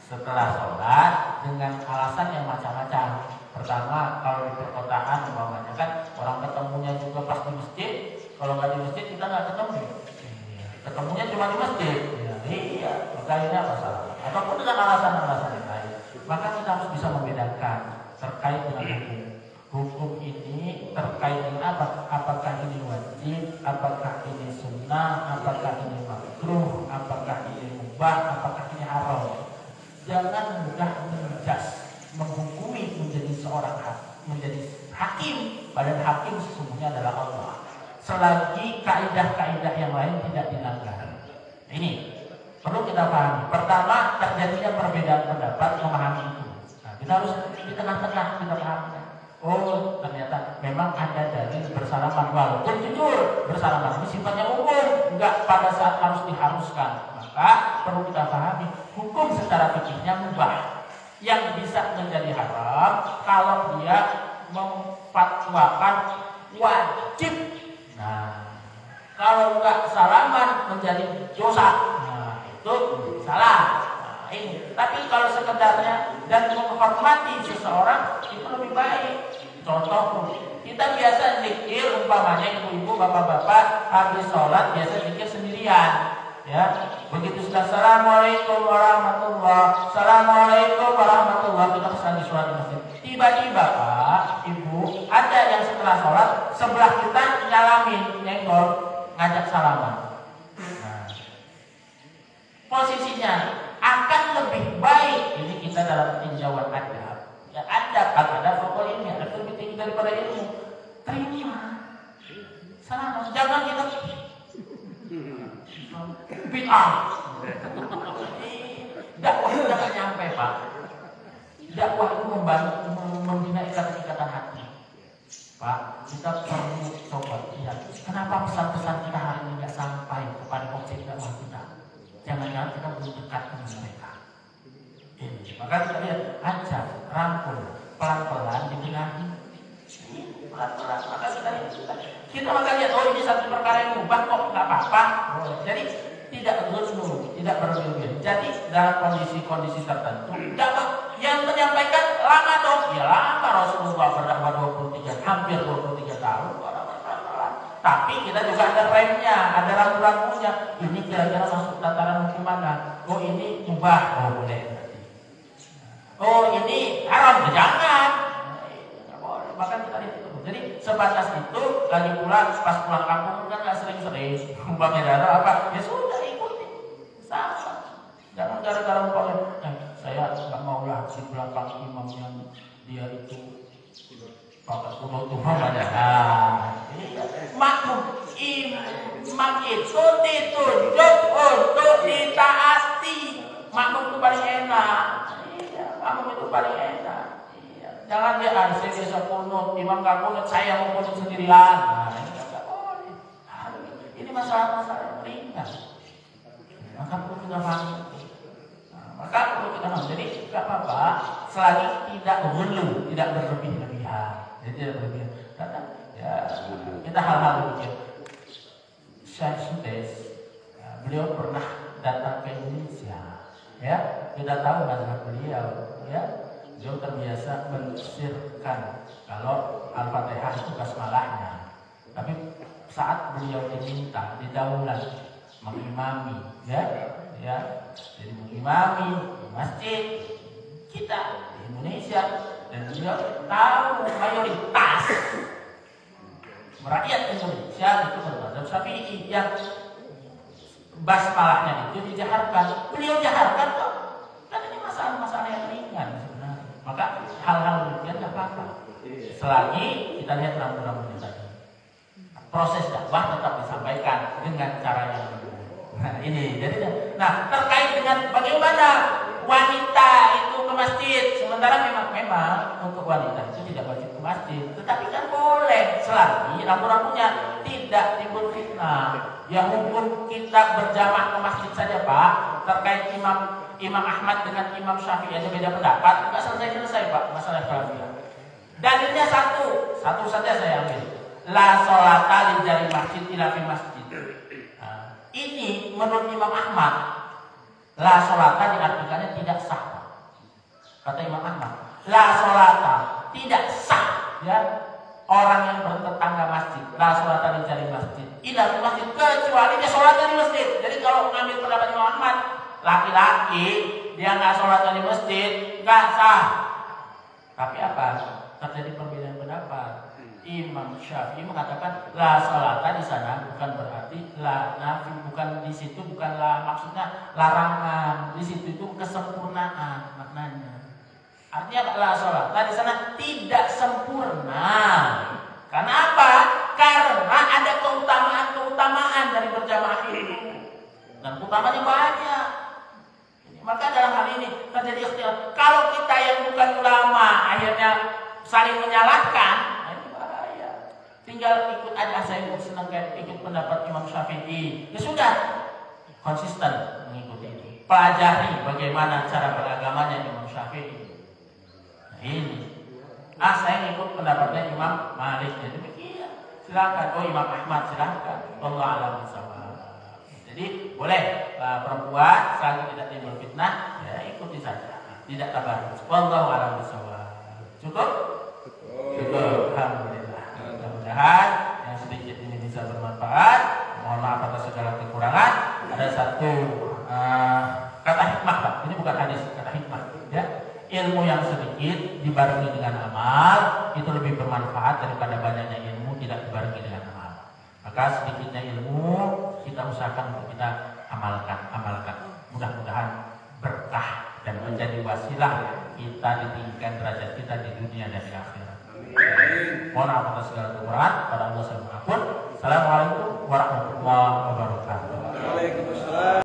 setelah sholat dengan alasan yang macam-macam. Pertama, kalau di perkotaan umpamanya kan orang ketemunya juga pas di masjid. Kalau nggak di masjid kita nggak ketemu. Ketemunya cuma di masjid. Iya, maka ini apa salah? Ataupun dengan alasan-alasan yang lain. Maka kita harus bisa membedakan terkait dengan hukum ini terkait dengan apa? Apakah ini wajib? Apakah ini sunnah? Apakah ini makruh? Apakah ini mubah? Apakah ini haram? Jangan mudah menjudge, menghukumi menjadi seorang menjadi hakim. Badan hakim sesungguhnya adalah Allah. Selagi kaidah-kaidah yang lain tidak dilanggar. Ini perlu kita pahami. Pertama, terjadinya perbedaan pendapat, memahami itu. Nah, kita harus di tengah-tengah kita pahami. Oh, ternyata memang ada dalil bersalaman, walaupun jujur bersalaman ini sifatnya umum, enggak pada saat harus diharuskan. Maka perlu kita pahami hukum secara fikihnya mubah. Yang bisa menjadi haram kalau dia memfatwakan wajib. Nah, kalau nggak salaman menjadi dosa. Nah, itu salah. Nah, ini. Tapi kalau sekedarnya dan menghormati seseorang itu lebih baik. Contoh, kita biasa zikir umpamanya ibu-ibu, bapak-bapak habis sholat biasa zikir sendirian. Ya, begitu sudah assalamualaikum warahmatullah, assalamualaikum warahmatullah, kita kesan di sholat di masjid. Tiba-tiba Pak, Ibu, ada yang setelah sholat sebelah kita nyalamin, nyenggol, ngajak salaman. Nah, posisinya akan lebih baik. Ini kita dalam tinjauan adab. Ya adab, ada pokok ini ada lebih tinggi daripada ilmu. Terima salaman, jangan kita bid'ah. Dakwah itu nggak nyampe Pak. Dakwah itu membina ikatan hati. Pak, kita perlu coba lihat kenapa pesan-pesan kita hari ini nggak sampai kepada objek dakwah kita. Jangan-jangan kita belum dekat dengan mereka. Ini, maka kita lihat ajak, rangkul, pelan-pelan dibenahi. Pelan-pelan. Maka kita maka lihat, oh ini satu perkara yang mubah kok nggak apa-apa. Jadi tidak dulu, tidak berlebihan. Jadi dalam kondisi-kondisi tertentu, dakwah yang menyampaikan lama dong. Ya lama, Rasulullah berdakwah 23, hampir 23 tahun. Tapi kita juga ada remnya, ada rambu-rambunya. Ini kira-kira masuk tataran hukum mana? Oh ini mubah, oh boleh. Oh ini haram, jangan. Maka kita lihat itu. Jadi sebatas itu, lagi pula pas pulang kampung kan nggak sering-sering. Umpamanya darah apa? Ya sudah ikuti. Sama. Jangan gara-gara umpamanya. Saya nggak mau lah di belakang imam yang dia itu pakai turun-turun aja. Makmum imam itu ditunjuk untuk ditaati. Makmum itu paling enak. Makmum itu paling enak. Jangan dia saya biasa kunut, imam gak kunut, saya mau kunut sendirian. Nah, ini nggak boleh. Ini masalah-masalah yang ringan. Maka perlu kita pahami. Maka perlu kita pahami. Jadi nggak apa-apa, selagi tidak ghulu, tidak berlebih-lebihan. Jadi tidak berlebihan. Karena ya kita hal-hal demikian. Syekh Sudes, beliau pernah datang ke Indonesia. Ya, kita tahu mazhab beliau. Ya. Beliau terbiasa mensirkan kalau Al-Fatihah itu basmalahnya. Tapi saat beliau diminta, didaulat mengimami, ya, jadi mengimami di masjid kita di Indonesia, dan beliau tahu mayoritas rakyat Indonesia itu bermadzhab Syafi'i yang basmalahnya itu dijaharkan. Beliau jaharkan kok, kan ini masalah-masalah yang ringan. Maka hal-hal demikian tidak apa-apa. Selagi kita lihat rambu-rambunya tadi. Proses dakwah tetap disampaikan dengan cara yang benar. Nah ini, jadi terkait dengan bagaimana wanita itu ke masjid. Sementara memang untuk wanita itu tidak wajib ke masjid. Tetapi kan boleh selagi rambu-rambunya tidak timbul fitnah. Yang hukum kita berjamaah ke masjid saja Pak. Terkait Imam Ahmad dengan Imam Syafi'i aja beda pendapat, nggak selesai Pak masalah khilafiyah. Dalilnya satu saja saya ambil. La sholata li jari masjid ila fi masjid. Nah, ini menurut Imam Ahmad, la sholata diartikannya tidak sah. Kata Imam Ahmad, la sholata tidak sah ya orang yang bertetangga masjid. La sholata li jari masjid ila fi masjid, kecuali dia sholat di masjid. Jadi kalau mengambil pendapat Imam Ahmad, laki-laki dia nggak sholat di masjid nggak sah. Tapi apa? Terjadi perbedaan pendapat. Imam Syafi'i mengatakan la sholata di sana bukan berarti la nafi, bukan di situ, bukan la maksudnya larangan. Di situ itu kesempurnaan maknanya. Artinya la sholata di sana tidak sempurna. Karena apa? Karena ada keutamaan dari berjamaah itu. Dan utamanya banyak. Maka dalam hal ini terjadi ikhtilaf. Kalau kita yang bukan ulama akhirnya saling menyalahkan, ini bahaya. Tinggal ikut aja, saya senang ikut pendapat Imam Syafi'i. Ya sudah, konsisten mengikuti itu. Pelajari bagaimana cara beragamanya Imam Syafi'i. Nah ini. Saya ikut pendapatnya Imam Malik. Jadi demikian. Silakan. Oh, Imam Ahmad silakan. Allah alam bisawab. Jadi boleh perempuan selagi tidak timbul fitnah, ya ikuti saja. Tidak tabarruj. Wallahu alam bisawab. Cukup? Cukup. Alhamdulillah. Mudah-mudahan yang sedikit ini bisa bermanfaat. Mohon maaf atas segala kekurangan. Ada satu kata hikmah, Pak. Ini bukan hadis, kata hikmah, ya. Ilmu yang sedikit dibarengi dengan amal itu lebih bermanfaat daripada banyaknya ilmu tidak dibarengi dengan amal. Maka sedikitnya ilmu kita usahakan untuk kita amalkan. Mudah-mudahan berkah dan menjadi wasilah kita ditinggikan derajat kita di dunia dan di akhirat. Mohon maaf atas segala kekurangan. Pada Allah subhanahu wa ta'ala. Assalamualaikum warahmatullahi wabarakatuh. Waalaikumsalam.